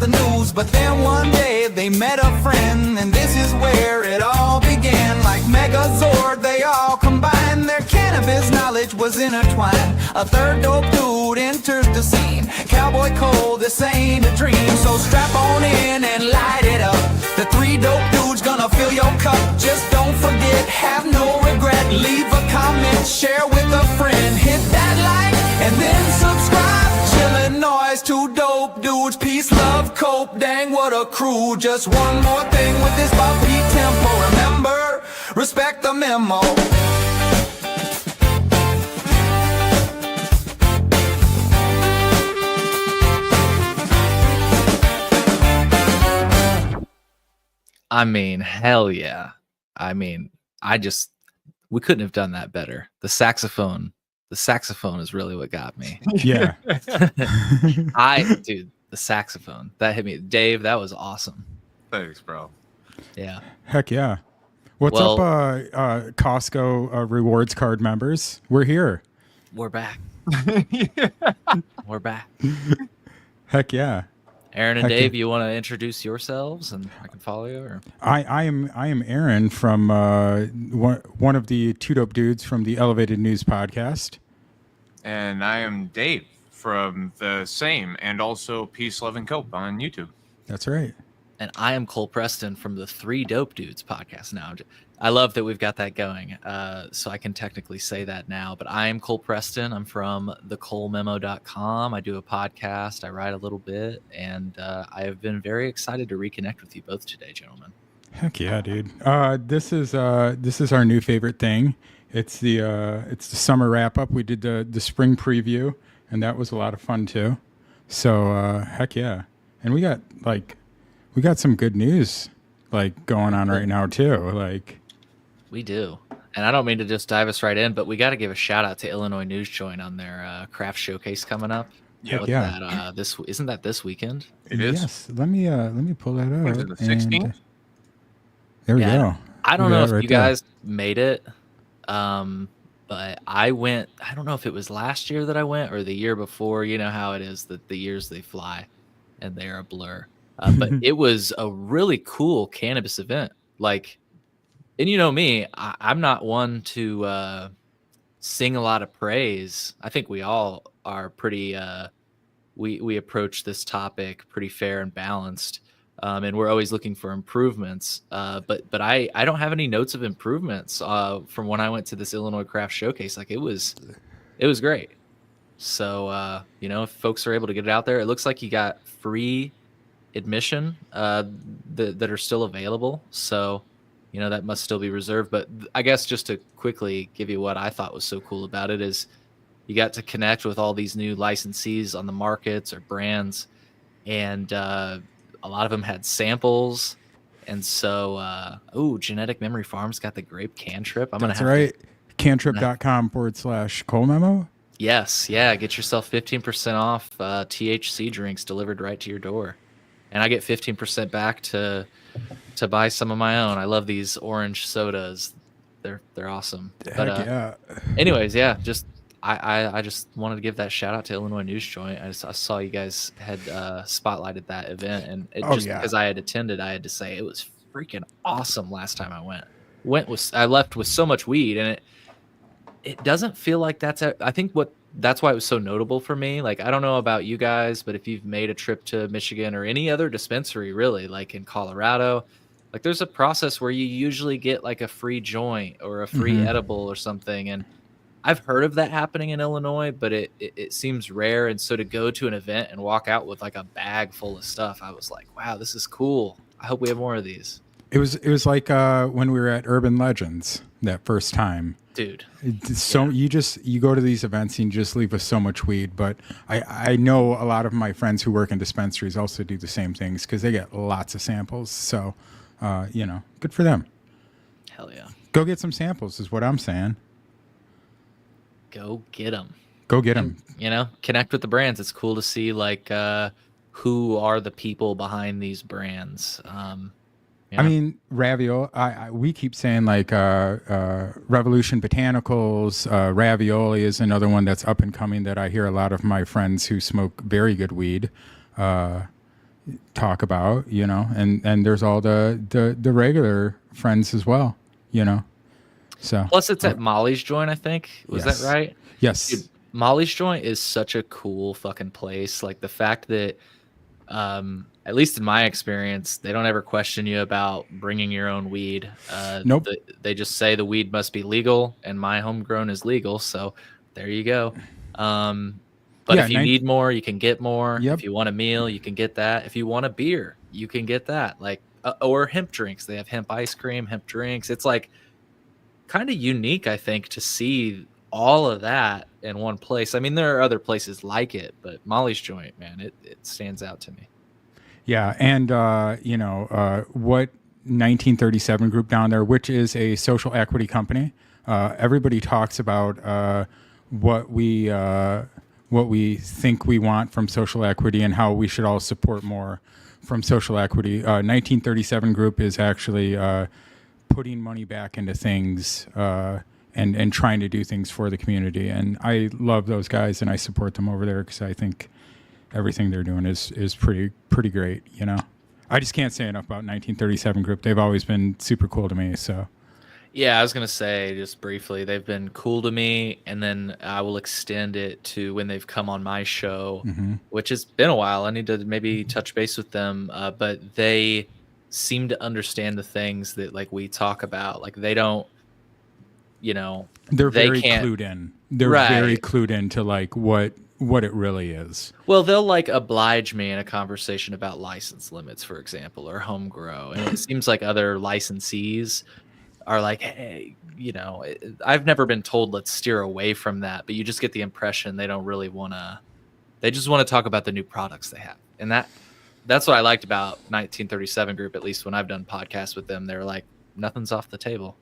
the news. But then one day they met a friend, and this is where it all began. Like Megazord, they all combined, their cannabis knowledge was intertwined. A third dope dude enters the scene, Cowboy Cole, this ain't a dream. So strap on in and light it up. The three dope dudes gonna fill your cup. Just don't forget, have no regret. Leave a comment, share with a friend. Hit that like and then subscribe. Chillin' noise, two dope dudes, peace, love, cope. Dang, what a crew. Just one more thing with this bumpy tempo. Remember, respect the memo. I mean, hell yeah. I mean, we couldn't have done that better. The saxophone is really what got me. Yeah. Dude, the saxophone, that hit me. Dave, that was awesome. Thanks, bro. Yeah. Heck yeah. What's up, Costco rewards card members? We're here. We're back. We're back. Heck yeah. Aaron and Dave, you want to introduce yourselves and I can follow you? Or? I am Aaron from one of the two dope dudes from the Elevated News podcast. And I am Dave from the same and also Peace, Love, and Cope on YouTube. That's right. And I am Cole Preston from the Three Dope Dudes podcast now. I love that we've got that going, so I can technically say that now. But I am Cole Preston. I'm from thecolememo.com. I do a podcast. I write a little bit. And I have been very excited to reconnect with you both today, gentlemen. Heck yeah, dude. This is our new favorite thing. It's the summer wrap up. We did the spring preview, and that was a lot of fun too. So heck yeah. And we got some good news going on right now too. We do. And I don't mean to just dive us right in, but we got to give a shout out to Illinois News Joint on their craft showcase coming up. Yeah. Isn't that this weekend? It is. Yes. Let me pull that up. What is it, the 16th? There we go. I don't know if you guys made it. But I went, I don't know if it was last year that I went or the year before. You know how it is that the years they fly and they're a blur. But it was a really cool cannabis event. And you know me, I'm not one to sing a lot of praise. I think we all are pretty, we approach this topic pretty fair and balanced. And we're always looking for improvements. But I don't have any notes of improvements from when I went to this Illinois Craft Showcase. It was great. So, if folks are able to get it out there, it looks like you got free admission that are still available. So, that must still be reserved. But I guess just to quickly give you what I thought was so cool about it is you got to connect with all these new licensees on the markets or brands. And a lot of them had samples. And so, Genetic Memory Farms got the grape cantrip. That's right. Cantrip.com/Cole Memo. Yes. Yeah. Get yourself 15% off THC drinks delivered right to your door. And I get 15% back to buy some of my own. I love these orange sodas. They're awesome. Yeah. Anyways, yeah, I just wanted to give that shout out to Illinois News Joint. I saw you guys had spotlighted that event, and because I had attended, I had to say it was freaking awesome last time I went. I left with so much weed, and it doesn't feel like that's that's why it was so notable for me. I don't know about you guys, but if you've made a trip to Michigan or any other dispensary, really, in Colorado, there's a process where you usually get a free joint or a free edible or something. And I've heard of that happening in Illinois, but it seems rare. And so to go to an event and walk out with a bag full of stuff, I was like, wow, this is cool. I hope we have more of these. It was like when we were at Urban Legends that first time. Dude, you go to these events and you just leave with so much weed. But I know a lot of my friends who work in dispensaries also do the same things because they get lots of samples. So, good for them. Hell yeah. Go get some samples is what I'm saying. Go get them. Go get them. Connect with the brands. It's cool to see who are the people behind these brands. I mean, Ravioli, we keep saying Revolution Botanicals, Ravioli is another one that's up and coming that I hear a lot of my friends who smoke very good weed, talk about, and there's all the regular friends as well, So Plus, it's at Molly's Joint, I think. Was yes. that right? Yes. Dude, Molly's Joint is such a cool fucking place. Like the fact that, at least in my experience, they don't ever question you about bringing your own weed. Nope. They just say the weed must be legal, and my homegrown is legal. So there you go. But Yeah, if you need more, you can get more. Yep. If you want a meal, you can get that. If you want a beer, you can get that. Like, or hemp drinks. They have hemp ice cream, hemp drinks. It's like kind of unique, I think, to see all of that in one place. I mean, there are other places like it, but Molly's Joint, man, it stands out to me. Yeah, and what 1937 Group down there, which is a social equity company. Everybody talks about what we think we want from social equity and how we should all support more from social equity. 1937 Group is actually putting money back into things and trying to do things for the community. And I love those guys, and I support them over there because I think everything they're doing is pretty great. I just can't say enough about 1937 Group. They've always been super cool to me. So. Yeah, I was going to say just briefly, they've been cool to me, and then I will extend it to when they've come on my show, which has been a while. I need to maybe touch base with them, but they seem to understand the things that like we talk about. Like they don't, they're very clued in. They're very clued into like what it really is. Well, they'll like oblige me in a conversation about license limits, for example, or home grow. And it seems like other licensees are like, hey, I've never been told let's steer away from that, but you just get the impression they don't really want to. They just want to talk about the new products they have, and that's what I liked about 1937 Group. At least when I've done podcasts with them, they're like, nothing's off the table,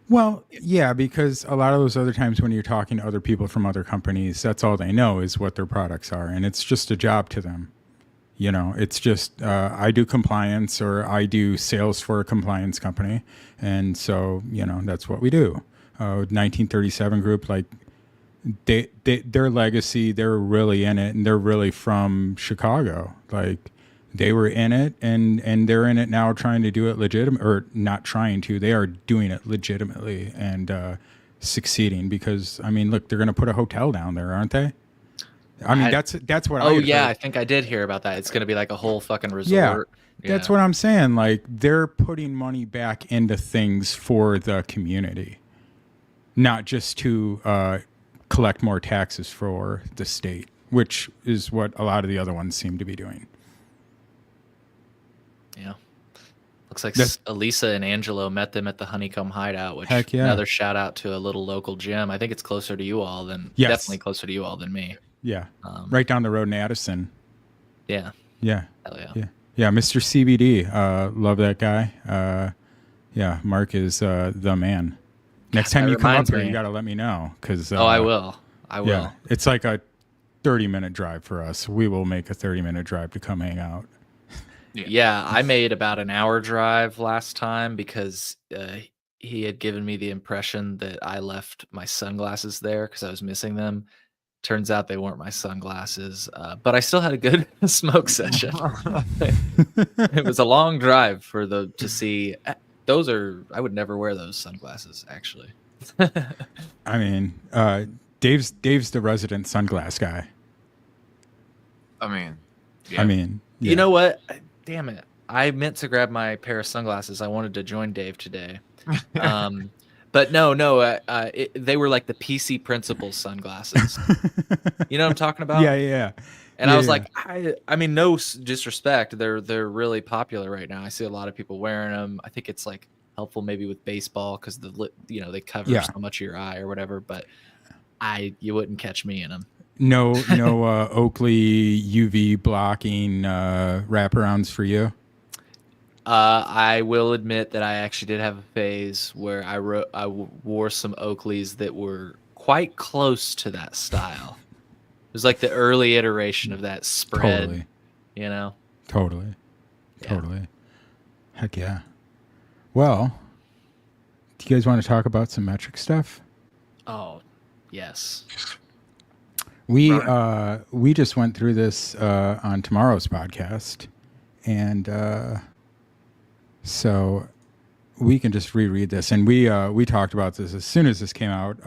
Well, yeah, because a lot of those other times when you're talking to other people from other companies, that's all they know is what their products are, and it's just a job to them. It's just I do compliance or I do sales for a compliance company. And so, that's what we do. 1937 Group, like their legacy, they're really in it, and they're really from Chicago. Like they were in it and they're in it now trying to do it legitimate, or not trying to, they are doing it legitimately and succeeding because, I mean, look, they're going to put a hotel down there, aren't they? I mean, that's what. Oh yeah, I think I did hear about that. It's going to be like a whole fucking resort. Yeah, that's what I'm saying. Like they're putting money back into things for the community, not just to collect more taxes for the state, which is what a lot of the other ones seem to be doing. Yeah, looks like Elisa and Angelo met them at the Honeycomb Hideout, which another shout out to a little local gym. I think it's closer to you all definitely closer to you all than me. Yeah, right down the road in Addison. Yeah. Yeah. Hell yeah. Yeah, Mr. CBD. Love that guy. Yeah, Mark is the man. Next time you come up here, you got to let me know. I will. Yeah, it's like a 30-minute drive for us. We will make a 30-minute drive to come hang out. Yeah, I made about an hour drive last time because he had given me the impression that I left my sunglasses there because I was missing them. Turns out they weren't my sunglasses, but I still had a good smoke session. It was a long drive to see. Those I would never wear those sunglasses, actually. I mean, Dave's the resident sunglass guy. I mean, You know what? Damn it. I meant to grab my pair of sunglasses. I wanted to join Dave today. But no, they were like the PC Principal sunglasses. You know what I'm talking about? Yeah. And I was like, I mean, no disrespect. They're really popular right now. I see a lot of people wearing them. I think it's like helpful maybe with baseball because they cover so much of your eye or whatever. But you wouldn't catch me in them. No Oakley UV blocking wraparounds for you. I will admit that I actually did have a phase where I wore some Oakleys that were quite close to that style. It was like the early iteration of that spread. Totally. Heck yeah. Well, do you guys want to talk about some metric stuff? Oh, yes. We just went through this on tomorrow's podcast, and so we can just reread this. And we talked about this as soon as this came out.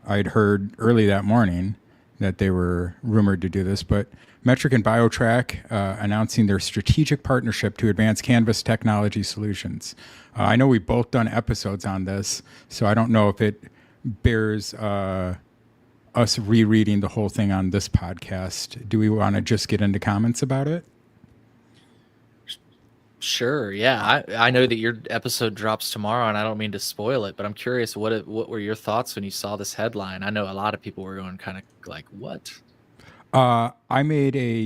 I'd heard early that morning that they were rumored to do this, but Metric and BioTrack announcing their strategic partnership to advance cannabis technology solutions. I know we've both done episodes on this, so I don't know if it bears us rereading the whole thing on this podcast. Do we want to just get into comments about it? Sure. Yeah. I know that your episode drops tomorrow, and I don't mean to spoil it, but I'm curious, what were your thoughts when you saw this headline? I know a lot of people were going kind of like, what? I made a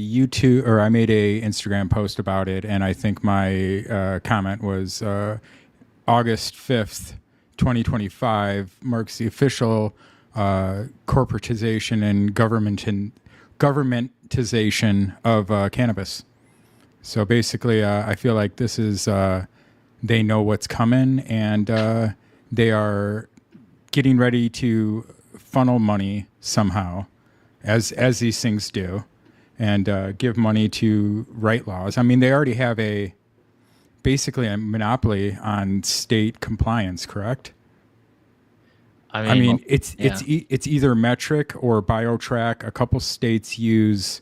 Instagram post about it, and I think my comment was August 5th, 2025 marks the official corporatization and governmentization of cannabis. So basically, I feel like this is, they know what's coming, and they are getting ready to funnel money somehow, as these things do, and give money to write laws. I mean, they already have basically a monopoly on state compliance, correct? I mean, it's either Metric or BioTrack. A couple states use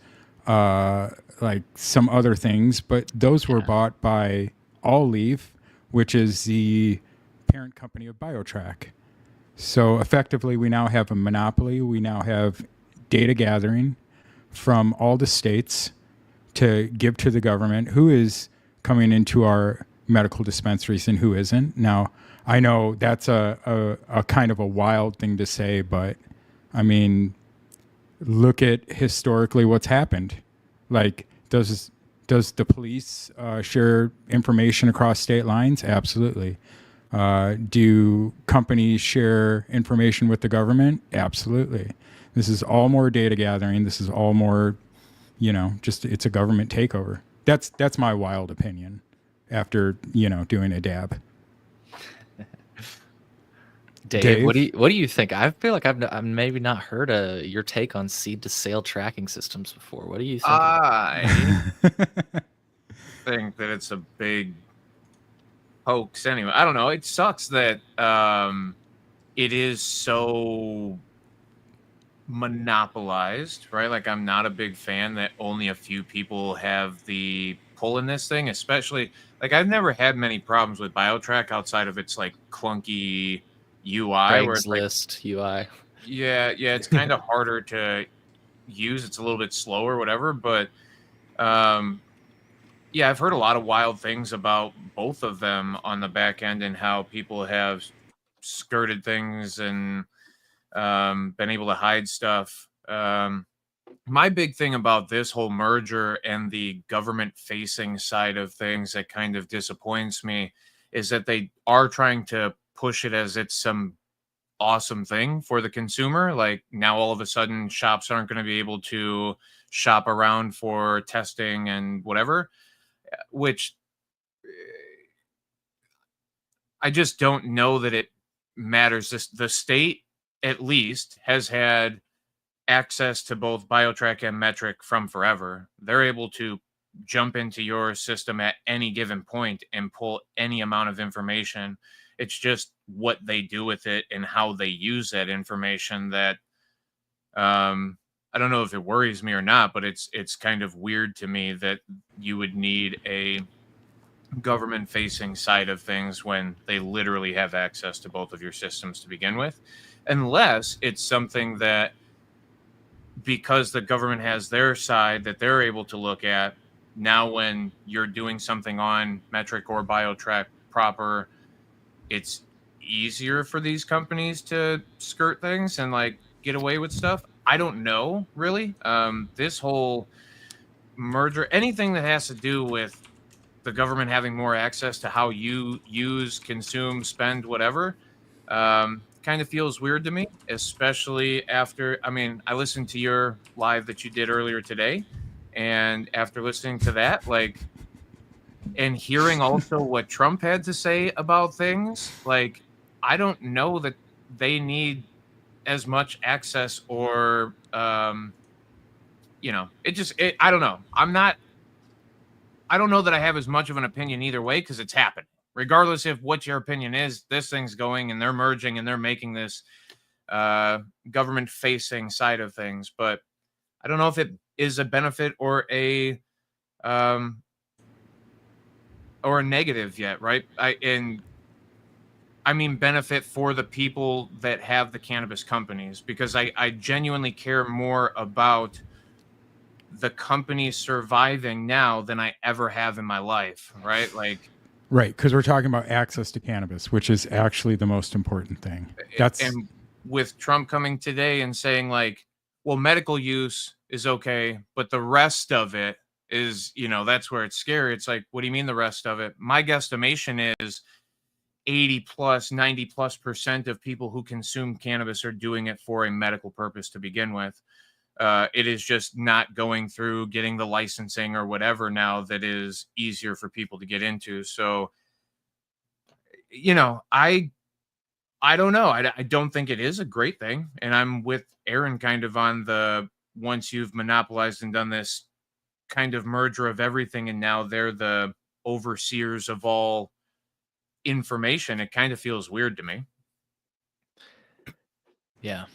like some other things, but those were bought by All Leaf, which is the parent company of BioTrack. So effectively, we now have a monopoly. We now have data gathering from all the states to give to the government, who is coming into our medical dispensaries and who isn't. Now, I know that's a kind of a wild thing to say, but I mean, look at historically what's happened. Like, does the police share information across state lines? Absolutely. Do companies share information with the government? Absolutely. This is all more data gathering. This is all more, just it's a government takeover. That's my wild opinion after, doing a dab. Dave, what do you think? I feel like I've maybe not heard your take on seed to sale tracking systems before. What do you think? I think that it's a big hoax. Anyway, I don't know. It sucks that it is so monopolized, right? Like, I'm not a big fan that only a few people have the pull in this thing, especially like I've never had many problems with BioTrack outside of its like clunky UI, where it's Craigslist UI. Yeah, it's kind of harder to use. It's a little bit slower, whatever. But yeah, I've heard a lot of wild things about both of them on the back end and how people have skirted things and been able to hide stuff. My big thing about this whole merger and the government-facing side of things that kind of disappoints me is that they are trying to push it as it's some awesome thing for the consumer. Like, now all of a sudden shops aren't going to be able to shop around for testing and whatever, which I just don't know that it matters. The state at least has had access to both BioTrack and Metric from forever. They're able to jump into your system at any given point and pull any amount of information. It's just what they do with it and how they use that information that I don't know if it worries me or not, but it's kind of weird to me that you would need a government-facing side of things when they literally have access to both of your systems to begin with, unless it's something that, because the government has their side that they're able to look at, now when you're doing something on Metric or BioTrack proper, it's easier for these companies to skirt things and like get away with stuff. I don't know, really. This whole merger, anything that has to do with the government having more access to how you use, consume, spend, whatever, kind of feels weird to me, especially after, I listened to your live that you did earlier today, and after listening to that, like, and hearing also what Trump had to say about things, like, I don't know that they need as much access or I don't know. I don't know that I have as much of an opinion either way, because it's happening. Regardless of what your opinion is, this thing's going and they're merging and they're making this government facing side of things. But I don't know if it is a benefit or a negative yet, right? I mean benefit for the people that have the cannabis companies, because I genuinely care more about the companies surviving now than I ever have in my life, right? Like, Right, because we're talking about access to cannabis, which is actually the most important thing. and with Trump coming today and saying like, well, medical use is okay, but the rest of it is, that's where it's scary. It's like, what do you mean the rest of it? My guesstimation is 80 plus, 90 plus % of people who consume cannabis are doing it for a medical purpose to begin with. It is just not going through getting the licensing or whatever now that is easier for people to get into. So, I don't know. I don't think it is a great thing. And I'm with Aaron kind of on the, once you've monopolized and done this kind of merger of everything, and now they're the overseers of all information, it kind of feels weird to me. Yeah.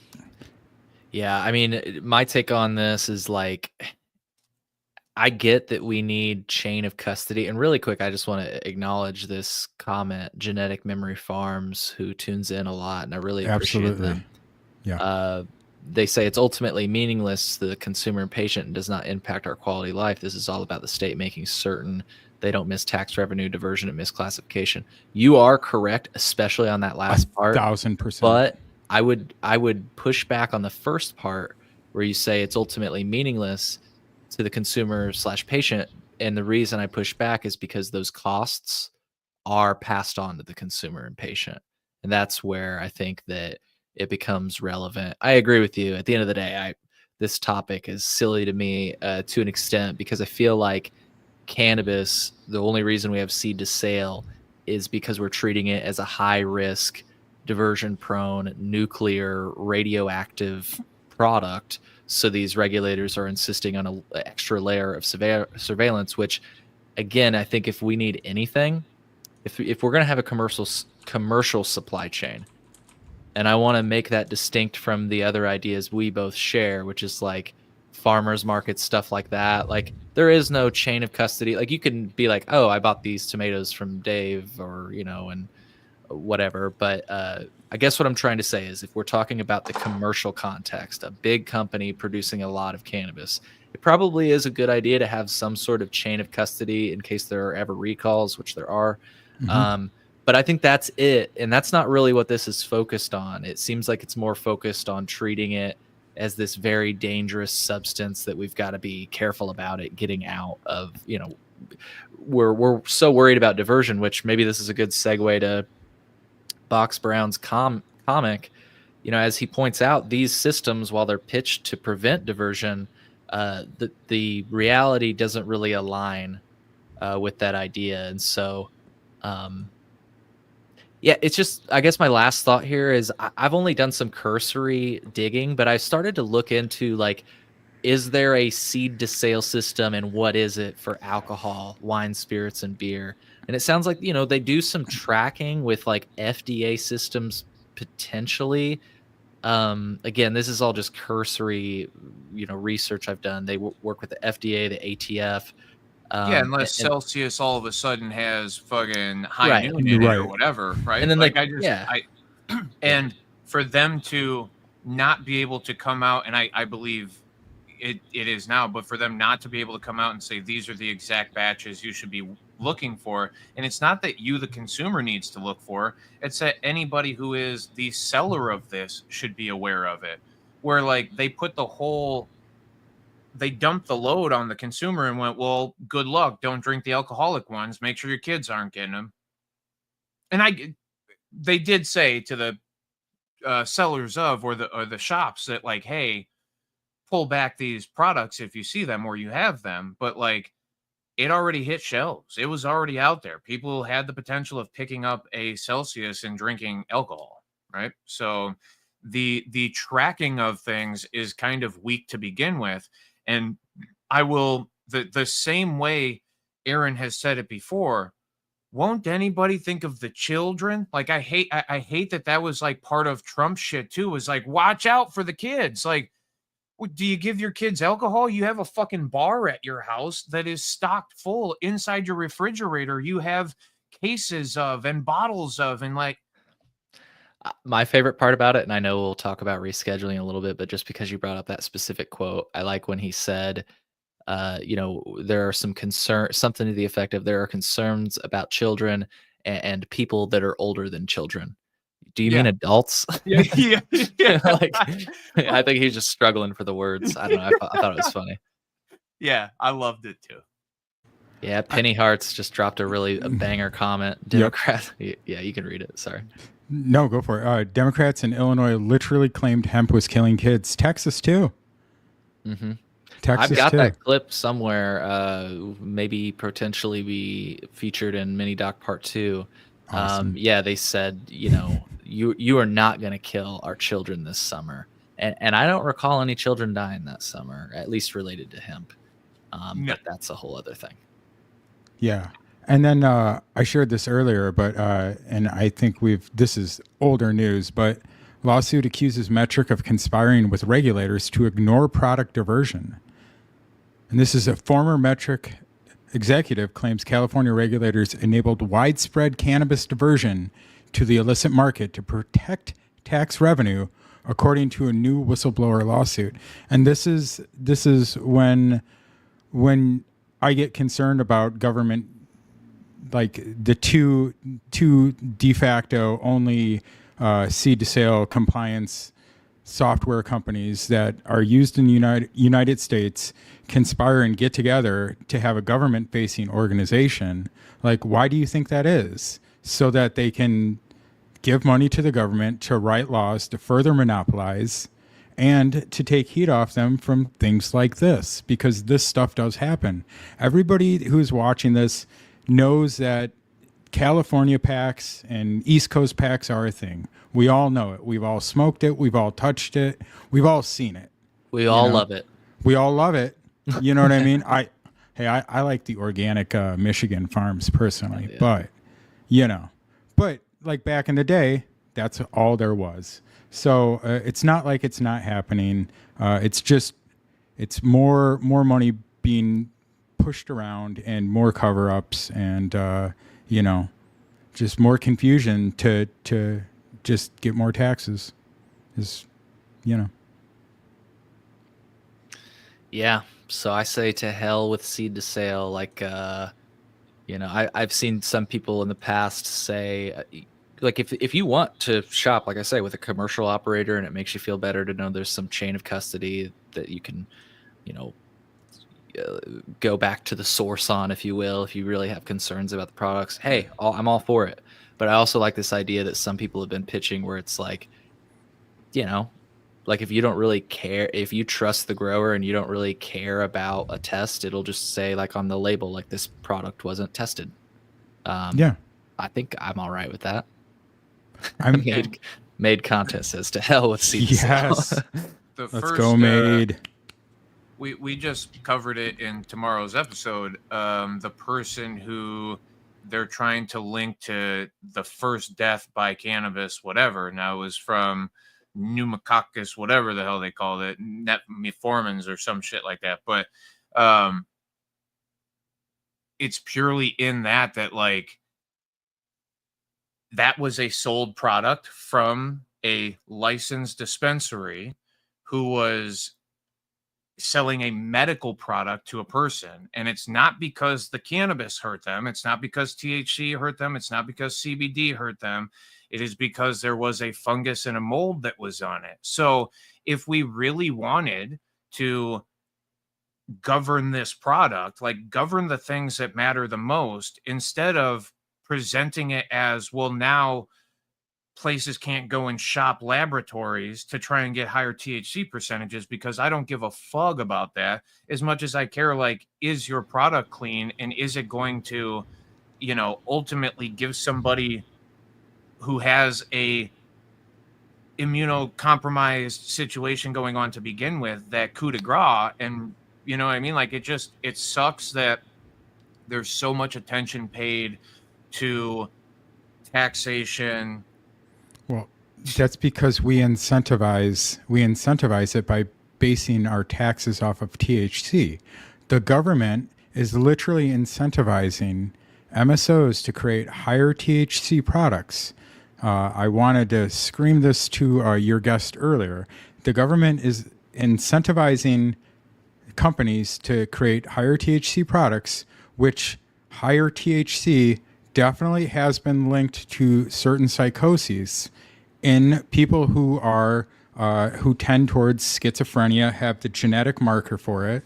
Yeah, I mean, my take on this is like, I get that we need chain of custody. And really quick, I just want to acknowledge this comment, Genetic Memory Farms, who tunes in a lot, and I really appreciate them. Yeah. They say it's ultimately meaningless to the consumer and patient and does not impact our quality of life. This is all about the state making certain they don't miss tax revenue, diversion, and misclassification. You are correct, especially on that last part. 1,000%. But I would push back on the first part where you say it's ultimately meaningless to the consumer / patient. And the reason I push back is because those costs are passed on to the consumer and patient. And that's where I think that it becomes relevant. I agree with you. At the end of the day, this topic is silly to me to an extent, because I feel like cannabis, the only reason we have seed to sale is because we're treating it as a high risk, diversion prone, nuclear, radioactive product. So these regulators are insisting on an extra layer of surveillance, which, again, I think if we need anything, if we're going to have a commercial supply chain, and I want to make that distinct from the other ideas we both share, which is like farmers markets, stuff like that. Like, there is no chain of custody. Like, you can be like, oh, I bought these tomatoes from Dave, or, and whatever. But I guess what I'm trying to say is, if we're talking about the commercial context, a big company producing a lot of cannabis, it probably is a good idea to have some sort of chain of custody in case there are ever recalls, which there are. Mm-hmm. But I think that's it. And that's not really what this is focused on. It seems like it's more focused on treating it as this very dangerous substance that we've got to be careful about it getting out of, we're so worried about diversion, which maybe this is a good segue to Box Brown's comic. As he points out, these systems, while they're pitched to prevent diversion, the reality doesn't really align with that idea. And so, yeah, it's just, I guess my last thought here is I've only done some cursory digging, but I started to look into, like, is there a seed to sale system, and what is it for alcohol, wine, spirits, and beer? And it sounds like, they do some tracking with like FDA systems potentially. Again, this is all just cursory, research I've done. They work with the FDA, the ATF. Yeah, unless Celsius all of a sudden has fucking high noon in it or whatever, right? And then and for them to not be able to come out, and I believe it is now, but for them not to be able to come out and say these are the exact batches you should be looking for, and it's not that you, the consumer, needs to look for, it's that anybody who is the seller of this should be aware of it. Where like they dumped the load on the consumer and went, well, good luck. Don't drink the alcoholic ones. Make sure your kids aren't getting them. And they did say to the sellers of, or the shops, that like, hey, pull back these products if you see them or you have them. But like, it already hit shelves. It was already out there. People had the potential of picking up a Celsius and drinking alcohol, right? So the tracking of things is kind of weak to begin with. And I will, the same way Aaron has said it before, won't anybody think of the children? Like, I hate that was like part of Trump shit too, was like, watch out for the kids. Like, do you give your kids alcohol? You have a fucking bar at your house that is stocked full. Inside your refrigerator, you have cases of and bottles of, and like, My favorite part about it, and I know we'll talk about rescheduling a little bit, but just because you brought up that specific quote, I like when he said, there are some something to the effect of there are concerns about children and people that are older than children. Do you mean Yeah. adults? yeah, yeah. Like, I think he's just struggling for the words. I don't know. I thought it was funny. Yeah, I loved it too. Yeah, Penny Hearts just dropped a banger comment. Democrat. Yeah, you can read it. Sorry. No, go for it. Democrats in Illinois literally claimed hemp was killing kids. Texas too. Mm-hmm. Texas I've got too. that clip somewhere. Maybe potentially be featured in Mini Doc Part 2. Awesome. Yeah, they said, you are not going to kill our children this summer, and I don't recall any children dying that summer, at least related to hemp. No. But that's a whole other thing. Yeah. And then I shared this earlier, but and I think this is older news, but lawsuit accuses Metric of conspiring with regulators to ignore product diversion. And this is a former Metric executive claims California regulators enabled widespread cannabis diversion to the illicit market to protect tax revenue, according to a new whistleblower lawsuit. And this is when I get concerned about government, like the two de facto only seed to sale compliance software companies that are used in the United States conspire and get together to have a government facing organization. Like, why do you think that is? So that they can give money to the government to write laws to further monopolize and to take heat off them from things like this, because this stuff does happen. Everybody who's watching this knows that California packs and East Coast packs are a thing. We all know it. We've all smoked it. We've all touched it. We've all seen it. We all love it. We all love it. You know what I mean? I like the organic Michigan farms personally, but but like back in the day, that's all there was. So it's not like it's not happening. It's more money being pushed around and more cover-ups and just more confusion to just get more taxes. Yeah. So I say to hell with seed to sale. Like, I've seen some people in the past say, like, if you want to shop, like I say, with a commercial operator, and it makes you feel better to know there's some chain of custody that you can, go back to the source on, if you will, if you really have concerns about the products. Hey, I'm all for it. But I also like this idea that some people have been pitching where it's like, like if you don't really care, if you trust the grower and you don't really care about a test, it'll just say like on the label, like this product wasn't tested. Yeah. I think I'm all right with that. I'm made content says to hell with seed. Yes. Let's go, Made. We just covered it in tomorrow's episode. The person who they're trying to link to the first death by cannabis, whatever. Now it was from pneumococcus, whatever the hell they called it, metformins or some shit like that. But it's purely in that like that was a sold product from a licensed dispensary who was selling a medical product to a person. And it's not because the cannabis hurt them. It's not because THC hurt them. It's not because CBD hurt them. It is because there was a fungus and a mold that was on it. So if we really wanted to govern this product, like govern the things that matter the most, instead of presenting it as, well, now places can't go and shop laboratories to try and get higher THC percentages, because I don't give a fuck about that as much as I care, like, is your product clean, and is it going to, ultimately give somebody who has a immunocompromised situation going on to begin with, that coup de grace. And you know what I mean? Like it sucks that there's so much attention paid to taxation. Well, that's because we incentivize it by basing our taxes off of THC. The government is literally incentivizing MSOs to create higher THC products. I wanted to scream this to your guest earlier. The government is incentivizing companies to create higher THC products, which higher THC definitely has been linked to certain psychoses in people who are who tend towards schizophrenia, have the genetic marker for it.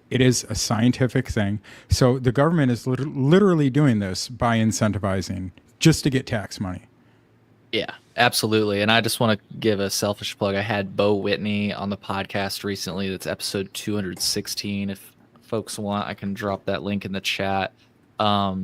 It is a scientific thing. So the government is literally doing this by incentivizing just to get tax money. Yeah, absolutely. And I just want to give a selfish plug. I had Bo Whitney on the podcast recently. That's episode 216. If folks want, I can drop that link in the chat. I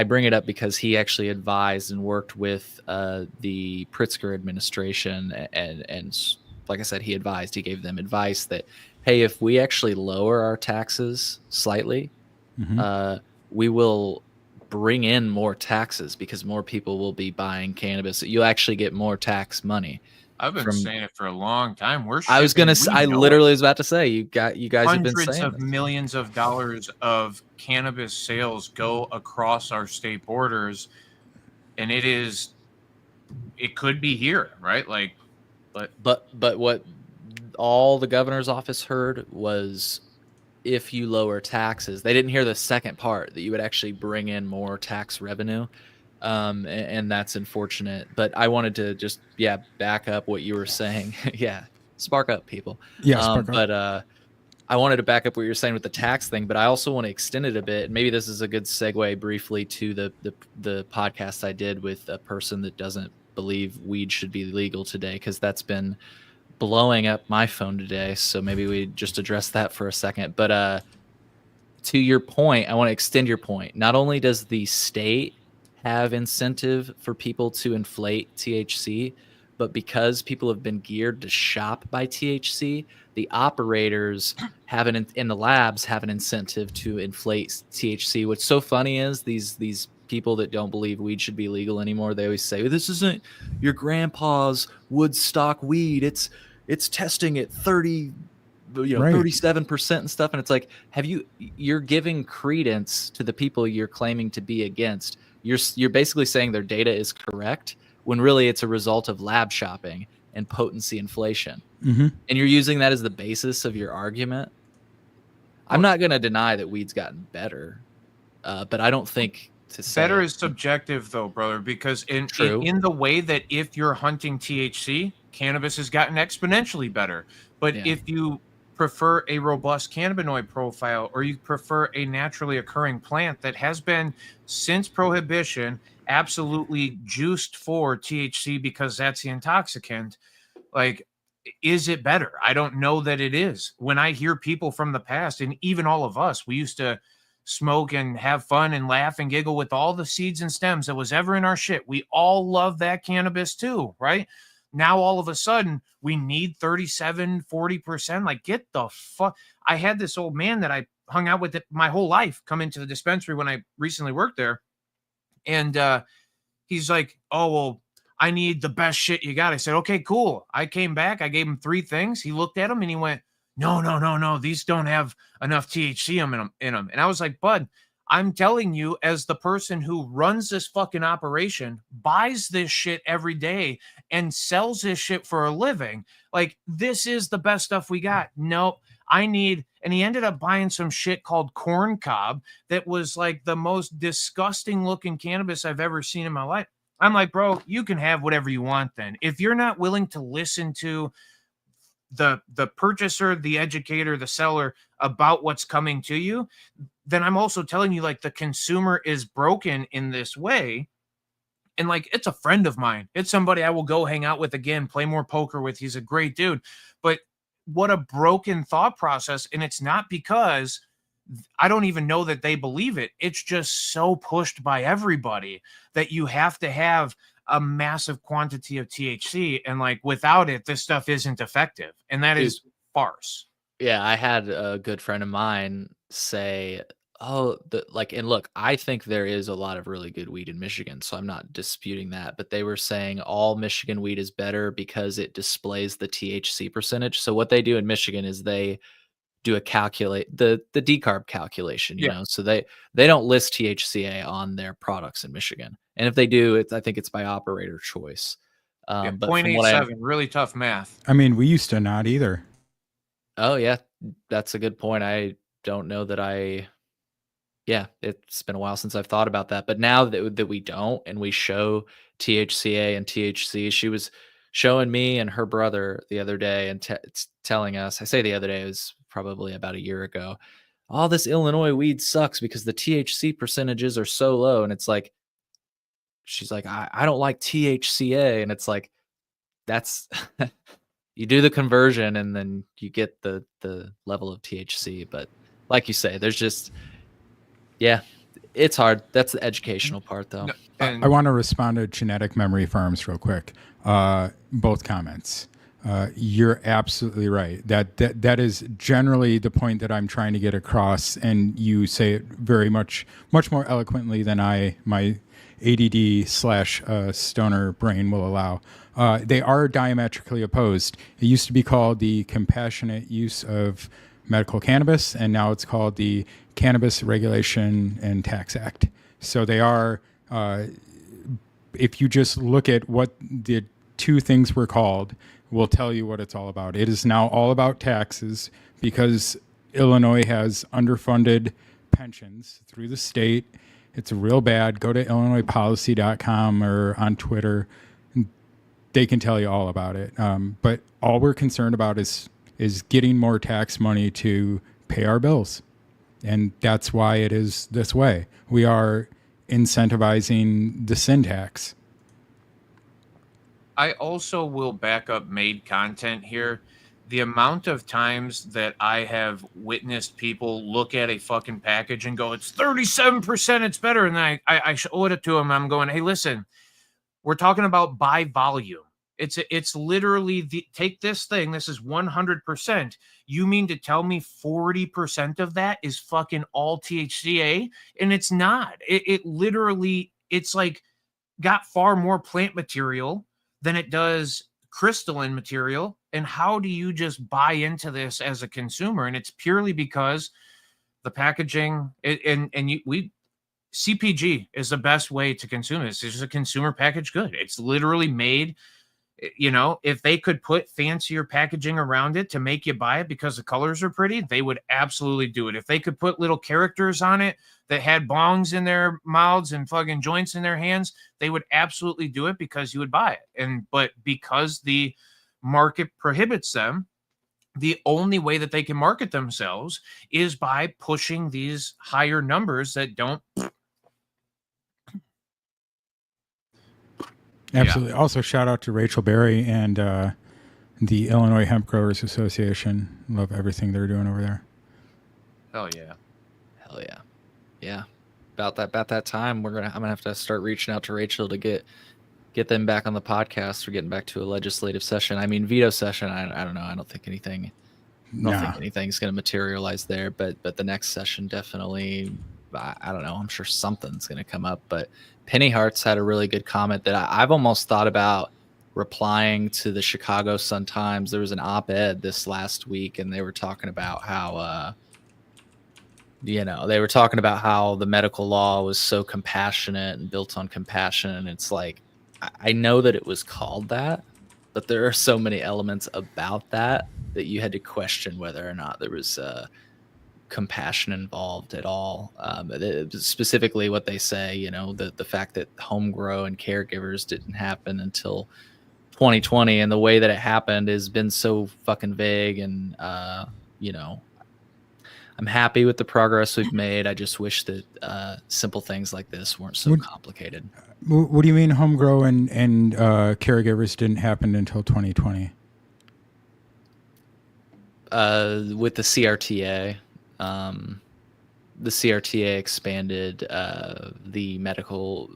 bring it up because he actually advised and worked with the Pritzker administration, and like I said, he gave them advice that, hey, if we actually lower our taxes slightly, we will bring in more taxes because more people will be buying cannabis. You'll actually get more tax money. I've been saying it for a long time. I literally was about to say, you guys have been saying hundreds of millions of dollars of cannabis sales go across our state borders, and it could be here, right? Like, but what all the governor's office heard was, if you lower taxes, they didn't hear the second part, that you would actually bring in more tax revenue. And that's unfortunate, but I wanted to just, back up what you were saying. Spark up, people. Spark up. But I wanted to back up what you were saying with the tax thing, but I also want to extend it a bit. Maybe this is a good segue briefly to the podcast I did with a person that doesn't believe weed should be legal today, because that's been blowing up my phone today. So maybe we just address that for a second. But to your point, I want to extend your point. Not only does the state have incentive for people to inflate THC, but because people have been geared to shop by THC, the operators in the labs have an incentive to inflate THC. What's so funny is these people that don't believe weed should be legal anymore, they always say, this isn't your grandpa's Woodstock weed. It's testing at 30, right, 37% and stuff. And it's like, you're giving credence to the people you're claiming to be against. You're basically saying their data is correct, when really it's a result of lab shopping and potency inflation. And you're using that as the basis of your argument. I'm not going to deny that weed's gotten better, but I don't think to say better is subjective, though, brother, because in the way that if you're hunting THC, cannabis has gotten exponentially better. But if you prefer a robust cannabinoid profile, or you prefer a naturally occurring plant that has been, since prohibition, absolutely juiced for THC because that's the intoxicant, like, is it better? I don't know that it is. When I hear people from the past, and even all of us, we used to smoke and have fun and laugh and giggle with all the seeds and stems that was ever in our shit. We all love that cannabis too, right? Now, all of a sudden, we need 37, 40%. Like, get the fuck. I had this old man that I hung out with my whole life come into the dispensary when I recently worked there. And he's like, oh, well, I need the best shit you got. I said, okay, cool. I came back. I gave him 3 things. He looked at them and he went, no. These don't have enough THC in them. And I was like, bud, I'm telling you, as the person who runs this fucking operation, buys this shit every day, and sells this shit for a living, like, this is the best stuff we got. Nope. And he ended up buying some shit called corn cob that was like the most disgusting looking cannabis I've ever seen in my life. I'm like, bro, you can have whatever you want then. If you're not willing to listen to the purchaser, the educator, the seller about what's coming to you, then I'm also telling you, like, the consumer is broken in this way. And like, it's a friend of mine. It's somebody I will go hang out with again, play more poker with. He's a great dude. But what a broken thought process. And it's not because I don't even know that they believe it. It's just so pushed by everybody that you have to have a massive quantity of THC, and like without it, this stuff isn't effective, and that is farce. Yeah, I had a good friend of mine say, "Oh, and look, I think there is a lot of really good weed in Michigan, so I'm not disputing that." But they were saying all Michigan weed is better because it displays the THC percentage. So what they do in Michigan is they do a calculate the decarb calculation, Yeah. So they don't list THCA on their products in Michigan, and if they do, I think it's by operator choice. Yeah, But from what I 0.87, really tough math. I mean, we used to not either. Oh, yeah, that's a good point. I don't know that yeah, it's been a while since I've thought about that, but now that we don't and we show THCA and THC, she was showing me and her brother the other day and telling us, I say the other day, it was probably about a year ago, "All this Illinois weed sucks because the THC percentages are so low," and it's like she's like, "I don't like THCA," and it's like, that's you do the conversion and then you get the level of THC, but like you say, there's just yeah, it's hard. That's the educational part, though. No, and I want to respond to Genetic Memory Farms real quick. Both comments. You're absolutely right. That is generally the point that I'm trying to get across, and you say it very much more eloquently than my ADD / stoner brain will allow. They are diametrically opposed. It used to be called the Compassionate Use of Medical Cannabis, and now it's called the Cannabis Regulation and Tax Act. So they are, if you just look at what the two things were called, will tell you what it's all about. It is now all about taxes because Illinois has underfunded pensions through the state. It's real bad. Go to illinoispolicy.com or on Twitter. They can tell you all about it. But all we're concerned about is getting more tax money to pay our bills. And that's why it is this way. We are incentivizing the sin tax. I also will back up made content here. The amount of times that I have witnessed people look at a fucking package and go, "It's 37%, it's better." And then I show it to them. I'm going, "Hey, listen, we're talking about by volume. It's literally take this thing. This is 100%. You mean to tell me 40% of that is fucking all THCA?" And it's not. It literally, it's like got far more plant material than it does crystalline material. And how do you just buy into this as a consumer? And it's purely because the packaging CPG is the best way to consume this. It's just a consumer packaged good. It's literally made. If they could put fancier packaging around it to make you buy it because the colors are pretty, they would absolutely do it. If they could put little characters on it that had bongs in their mouths and fucking joints in their hands, they would absolutely do it because you would buy it. But because the market prohibits them, the only way that they can market themselves is by pushing these higher numbers that don't. Absolutely. Yeah. Also, shout out to Rachel Berry and the Illinois Hemp Growers Association. Love everything they're doing over there. Hell yeah. Hell yeah. Yeah. About that time, I'm gonna have to start reaching out to Rachel to get them back on the podcast. We're getting back to a legislative session. I mean, veto session. I don't know. I don't think anything's going to materialize there. But the next session definitely. I don't know. I'm sure something's going to come up. But Penny Hart's had a really good comment that I've almost thought about replying to the Chicago Sun-Times. There was an op-ed this last week, and they were talking about how, they were talking about how the medical law was so compassionate and built on compassion. And it's like, I know that it was called that, but there are so many elements about that you had to question whether or not there was compassion involved at all. Specifically what they say, the fact that home grow and caregivers didn't happen until 2020, and the way that it happened has been so fucking vague. And I'm happy with the progress we've made. I just wish that simple things like this weren't so complicated. What do you mean home grow and caregivers didn't happen until 2020? With the CRTA. The CRTA expanded the medical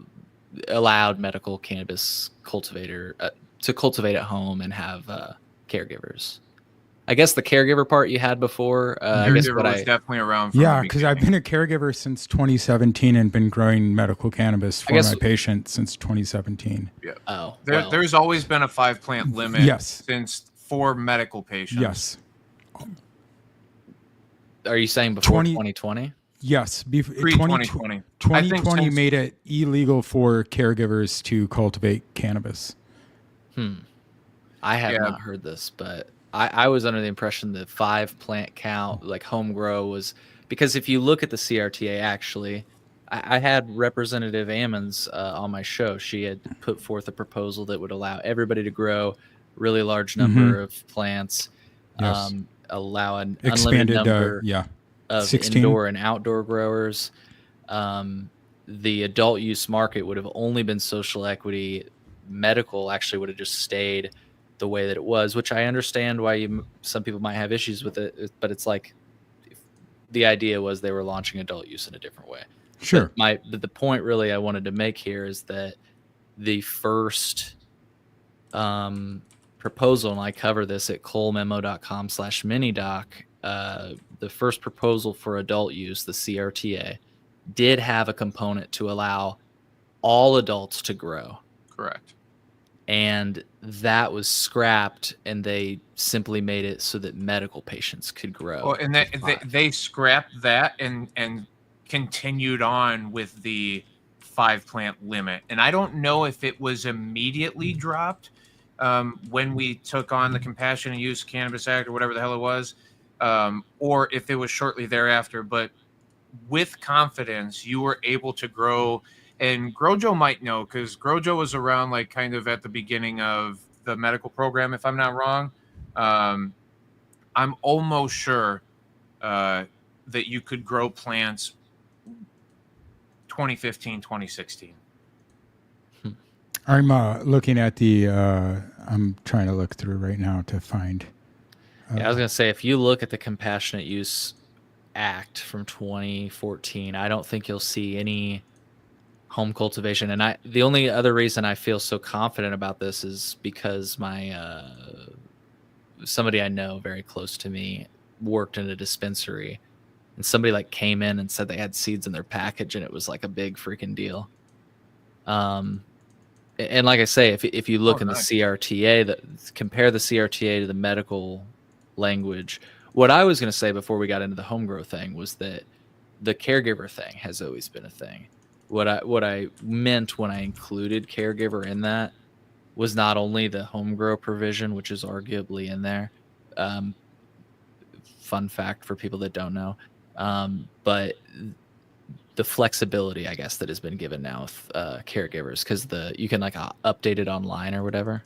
allowed medical cannabis cultivator to cultivate at home and have caregivers. I guess the caregiver part you had before. I guess Caregiver what was I definitely around from Yeah, the because I've beginning. been a caregiver since 2017 and been growing medical cannabis for guess- my patients since 2017. Yeah. oh well, There's always been a 5-plant limit Yes. since for medical patients. Yes. are you saying before 20 2020? Yes. Pre-2020. 2020 since- made it illegal for caregivers to cultivate cannabis. I have Yeah. not heard this, but I was under the impression that 5-plant count, like home grow, was because if you look at the CRTA, actually, I had Representative Ammons on my show. She had put forth a proposal that would allow everybody to grow really large number of plants, Yes. allow an Expanded, unlimited number yeah. of 16. indoor and outdoor growers. The adult use market would have only been social equity. Medical actually would have just stayed the way that it was, which I understand why some people might have issues with it, but it's like the idea was they were launching adult use in a different way. Sure. But the point really I wanted to make here is that the first proposal, and I cover this at colememo.com/minidoc, the first proposal for adult use, the CRTA, did have a component to allow all adults to grow. Correct. And that was scrapped, and they simply made it so that medical patients could grow. Well, and they scrapped that and continued on with the 5-plant limit. And I don't know if it was immediately dropped when we took on the Compassionate Use Cannabis Act or whatever the hell it was, or if it was shortly thereafter. But with confidence, you were able to grow. And Grojo might know, because Grojo was around like kind of at the beginning of the medical program, if I'm not wrong. I'm almost sure that you could grow plants 2015, 2016. I'm looking at the, I'm trying to look through right now to find. Yeah, I was going to say, if you look at the Compassionate Use Act from 2014, I don't think you'll see any home cultivation. And the only other reason I feel so confident about this is because my somebody I know very close to me worked in a dispensary, and somebody like came in and said they had seeds in their package, and it was like a big freaking deal. And like I say, if you look in the CRTA, compare the CRTA to the medical language. What I was going to say before we got into the home grow thing was that the caregiver thing has always been a thing. What I meant when I included caregiver in that was not only the home grow provision, which is arguably in there. Fun fact for people that don't know, but the flexibility, I guess, that has been given now with caregivers, because you can like update it online or whatever.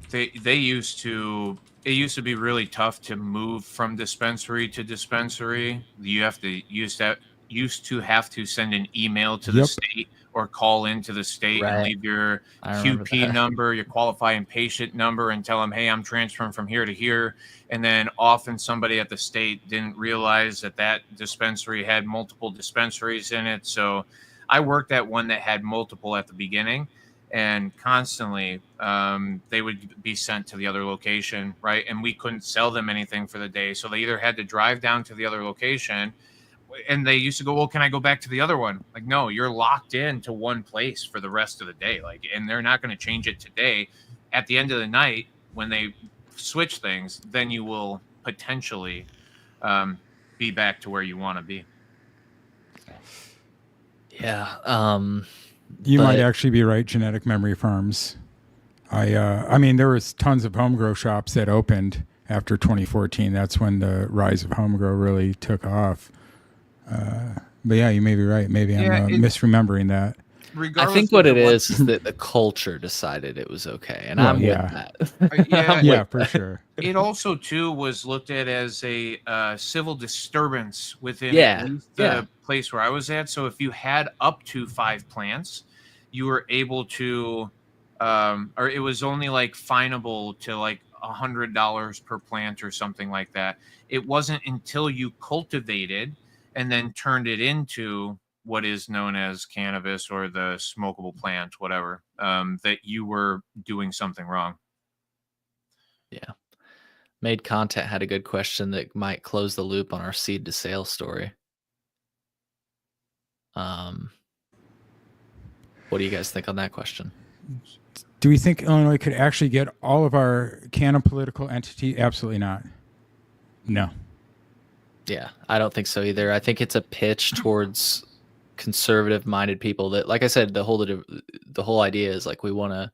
They used to. It used to be really tough to move from dispensary to dispensary. You used to have to send an email to the state or call into the state and leave your QP number, your qualifying patient number, and tell them, hey, I'm transferring from here to here. And then often somebody at the state didn't realize that dispensary had multiple dispensaries in it. So I worked at one that had multiple at the beginning, and constantly they would be sent to the other location, right? And we couldn't sell them anything for the day. So they either had to drive down to the other location, and they used to go, well, can I go back to the other one? Like, no, you're locked in to one place for the rest of the day. Like, and they're not going to change it today. At the end of the night, when they switch things, then you will potentially be back to where you want to be. Yeah. You might actually be right. Genetic Memory Farms. I mean, there was tons of home grow shops that opened after 2014. That's when the rise of home grow really took off. But yeah, you may be right. Maybe I'm misremembering that. I think what it is that the culture decided it was okay, and I'm with that. Yeah, for sure. It also too was looked at as a civil disturbance within at least the place where I was at. So if you had up to 5 plants, you were able to, or it was only like finable to like $100 per plant or something like that. It wasn't until you cultivated and then turned it into what is known as cannabis or the smokable plant, whatever, that you were doing something wrong. Yeah. Made Content had a good question that might close the loop on our seed to sale story. What do you guys think on that question? Do we think Illinois could actually get all of our canon political entity? Absolutely not. No. Yeah, I don't think so either. I think it's a pitch towards conservative-minded people that, like I said, the whole idea is like we want to.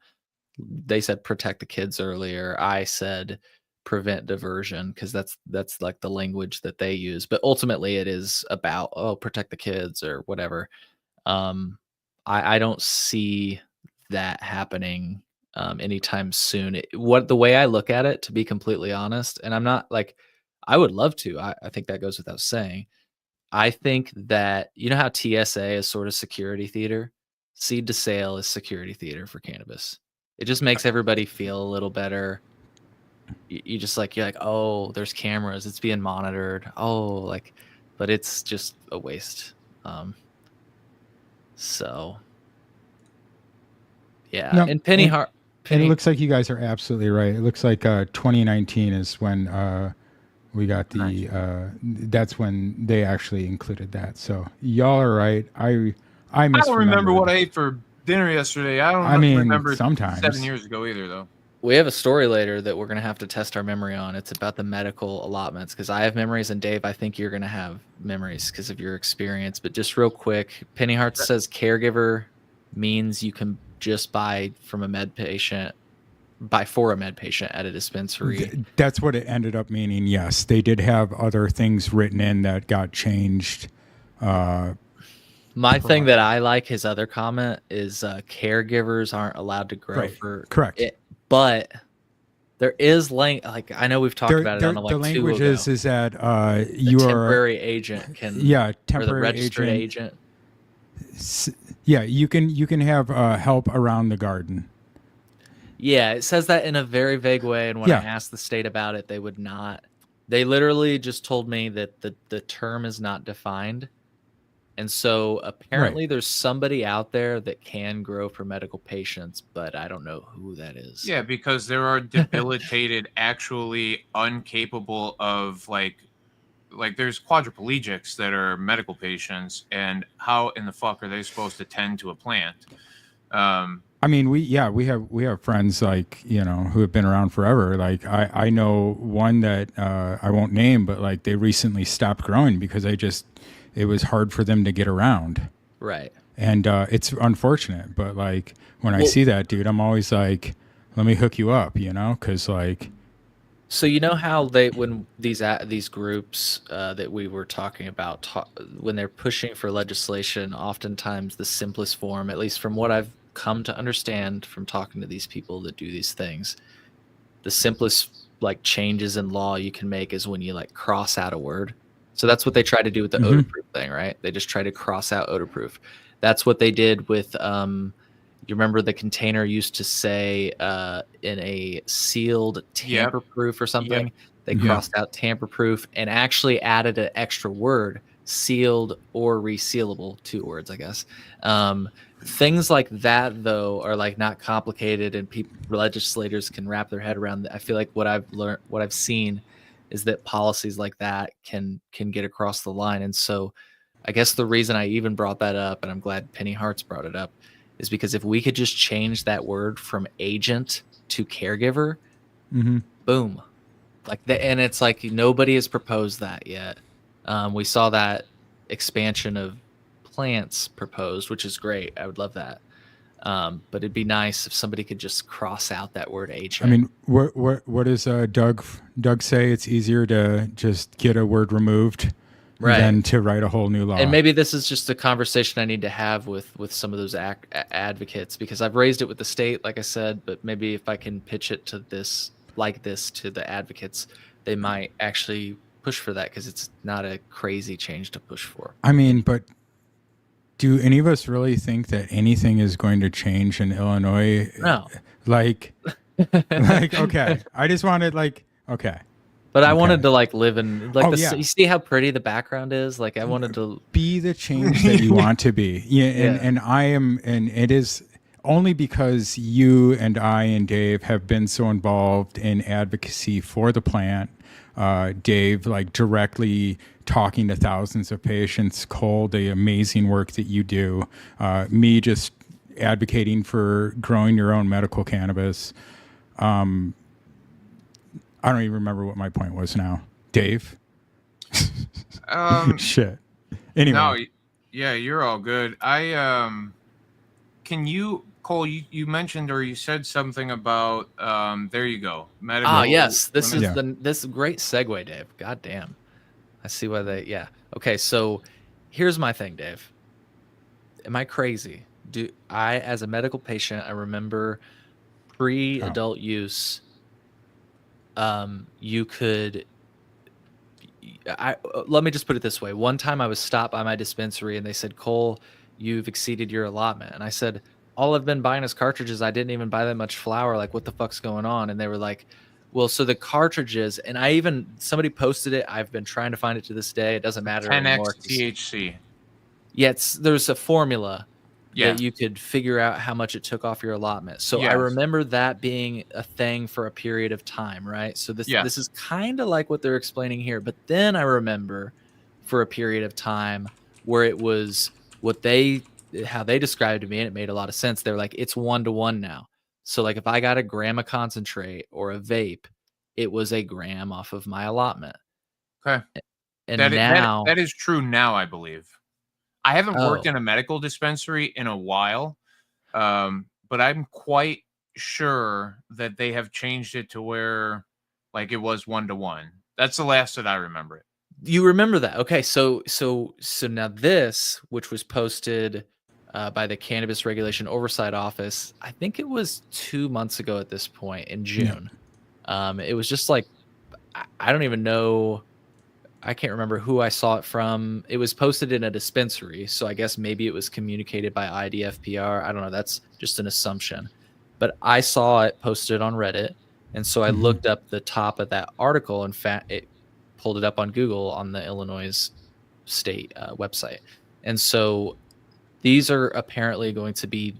They said protect the kids earlier. I said prevent diversion because that's like the language that they use. But ultimately, it is about protect the kids or whatever. I don't see that happening anytime soon. The way I look at it, to be completely honest, and I'm not like I would love to. I think that goes without saying. I think that you know how TSA is sort of security theater, seed to sale is security theater for cannabis. It just makes everybody feel a little better. You're like, oh, there's cameras, it's being monitored. Oh, like, but it's just a waste. So yeah, No, and Penny. And it looks like you guys are absolutely right. It looks like 2019 is when we got the that's when they actually included that. So y'all are right. I don't remember what I ate for dinner yesterday. I don't remember sometimes 7 years ago either, though. We have a story later that we're going to have to test our memory on. It's about the medical allotments because I have memories, and Dave, I think you're going to have memories because of your experience. But just real quick, Penny Heart says caregiver means you can just buy for a med patient at a dispensary. That's what it ended up meaning. Yes, they did have other things written in that got changed. My thing that I like his other comment is caregivers aren't allowed to grow for correct. But there is like I know we've talked about it on the like language is that you are temporary agent can temporary or the registered agent. Yeah, you can have help around the garden. Yeah, it says that in a very vague way, and when I asked the state about it, they would not. They literally just told me that the term is not defined. And so apparently there's somebody out there that can grow for medical patients, but I don't know who that is. Yeah, because there are debilitated, actually incapable of like there's quadriplegics that are medical patients, and how in the fuck are they supposed to tend to a plant? I mean, we have friends like, who have been around forever. Like I know one that I won't name, but like they recently stopped growing because it was hard for them to get around. Right. And it's unfortunate, but like when I see that dude, I'm always like, let me hook you up, because like. So how when these groups that we were talking about, when they're pushing for legislation, oftentimes the simplest form, at least from what I've come to understand from talking to these people that do these things, the simplest like changes in law you can make is when you like cross out a word. So that's what they try to do with the odor-proof thing, right? They just try to cross out odor-proof. That's what they did with, you remember the container used to say in a sealed tamper-proof or something? Yep. They crossed out tamper-proof and actually added an extra word, sealed or resealable, 2 words, I guess. Things like that, though, are like not complicated, and legislators can wrap their head around. I feel like what I've seen is that policies like that can get across the line. And so I guess the reason I even brought that up, and I'm glad Penny Hearts brought it up, is because if we could just change that word from agent to caregiver, boom. And it's like nobody has proposed that yet. We saw that expansion of plants proposed, which is great. I would love that. But it'd be nice if somebody could just cross out that word agent. I mean, what does Doug say? It's easier to just get a word removed than to write a whole new law. And maybe this is just a conversation I need to have with some of those advocates, because I've raised it with the state, like I said, but maybe if I can pitch it to this to the advocates, they might actually push for that, because it's not a crazy change to push for. I mean, but do any of us really think that anything is going to change in Illinois? No. Okay. I just wanted okay. But I Okay. wanted to like live in like Oh, the yeah. you see how pretty the background is? Like I wanted to Be the change that you want to be. Yeah, Yeah. and I am, and it is only because you and I and Dave have been so involved in advocacy for the plant. Dave, like directly talking to thousands of patients. Cole, the amazing work that you do. Me just advocating for growing your own medical cannabis. I don't even remember what my point was now. Dave? Shit. Anyway. No, yeah, you're all good. Can you, Cole, you mentioned or you said something about there you go. Medical yes. This is women. this is a great segue, Dave. God damn. I see why yeah. Okay, so here's my thing, Dave. Am I crazy? Do I, as a medical patient, I remember pre-adult use, you could let me just put it this way. One time I was stopped by my dispensary and they said, Cole, you've exceeded your allotment. And I said, all I've been buying is cartridges. I didn't even buy that much flour. Like, what the fuck's going on? And they were like, well, so the cartridges, and somebody posted it. I've been trying to find it to this day. It doesn't matter 10x anymore. THC. Yeah, there's a formula Yeah. that you could figure out how much it took off your allotment. So I Yes. remember that being a thing for a period of time, right? So this is kind of like what they're explaining here. But then I remember for a period of time where it was how they described it to me, and it made a lot of sense. They're like, it's 1-to-1 now. So like if I got a gram of concentrate or a vape, it was a gram off of my allotment. Okay. And that is true now, I believe. I haven't worked Oh. in a medical dispensary in a while, but I'm quite sure that they have changed it to where like it was 1-to-1. That's the last that I remember it. You remember that? Okay, so now this, which was posted by the Cannabis Regulation Oversight Office, I think it was 2 months ago at this point in June. It was just like I don't even know. I can't remember who I saw it from. It was posted in a dispensary, so I guess maybe it was communicated by IDFPR. I don't know. That's just an assumption. But I saw it posted on Reddit, and so I looked up the top of that article. In fact, it pulled it up on Google on the Illinois state website. And so these are apparently going to be,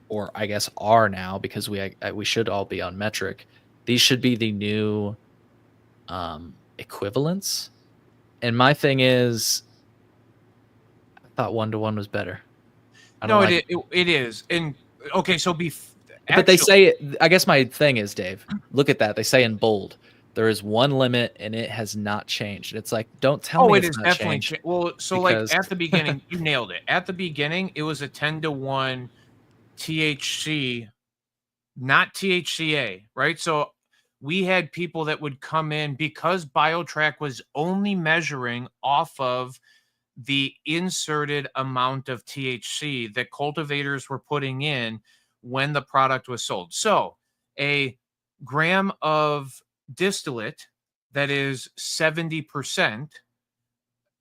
or I guess are now, because we should all be on metric. These should be the new equivalents. And my thing is, I thought 1-to-1 was better. It is. And okay, so but they say, I guess my thing is, Dave, look at that. They say in bold, there is one limit and it has not changed. It's like, don't tell me it's not definitely changed. Well, so like at the beginning, you nailed it. At the beginning, it was a 10-to-1 THC, not THCA, right? So we had people that would come in because BioTrack was only measuring off of the inserted amount of THC that cultivators were putting in when the product was sold. So a gram of distillate that is 70%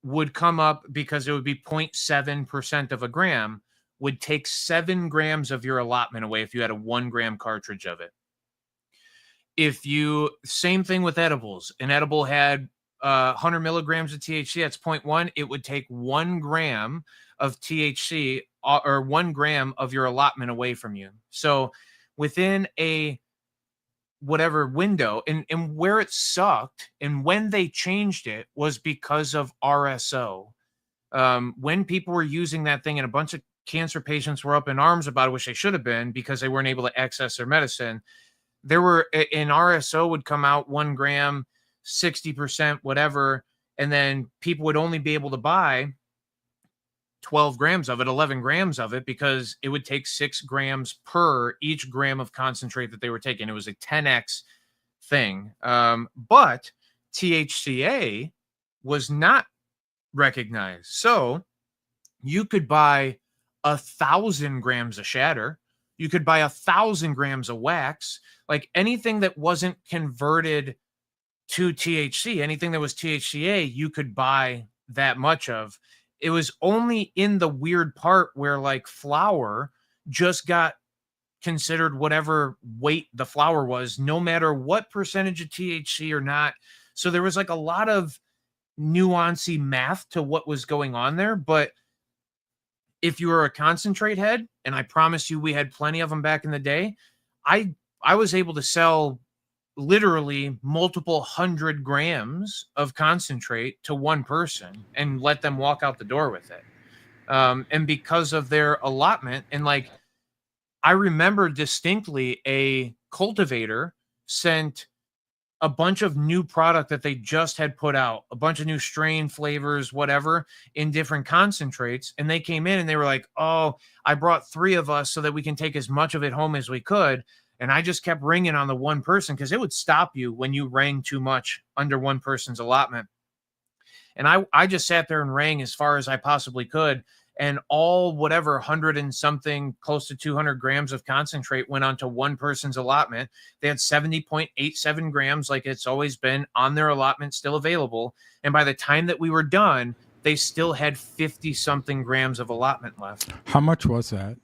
would come up, because it would be 0.7% of a gram, would take 7 grams of your allotment away if you had a 1 gram cartridge of it. Same thing with edibles. An edible had 100 milligrams of THC, that's 0.1. It would take 1 gram of THC or 1 gram of your allotment away from you. So within a whatever window, and where it sucked and when they changed it was because of RSO. When people were using that thing and a bunch of cancer patients were up in arms about it, which they should have been, because they weren't able to access their medicine. There were an RSO would come out 1 gram, 60%, whatever. And then people would only be able to buy 12 grams of it, 11 grams of it, because it would take 6 grams per each gram of concentrate that they were taking. It was a 10x thing. But THCA was not recognized. So you could buy 1,000 grams of shatter. You could buy 1,000 grams of wax, like anything that wasn't converted to THC, anything that was THCA, you could buy that much of. It was only in the weird part where like flour just got considered whatever weight the flour was, no matter what percentage of THC or not. So there was like a lot of nuancy math to what was going on there. But if you were a concentrate head, and I promise you we had plenty of them back in the day, I was able to sell literally multiple 100 grams of concentrate to one person and let them walk out the door with it. And because of their allotment, and like, I remember distinctly a cultivator sent a bunch of new product that they just had put out, a bunch of new strain flavors, whatever, in different concentrates. And they came in and they were like, oh, I brought 3 of us so that we can take as much of it home as we could. And I just kept ringing on the one person, because it would stop you when you rang too much under one person's allotment. And I just sat there and rang as far as I possibly could. And all whatever 100 and something, close to 200 grams of concentrate went onto one person's allotment. They had 70.87 grams, like it's always been, on their allotment, still available. And by the time that we were done, they still had 50 something grams of allotment left. How much was that?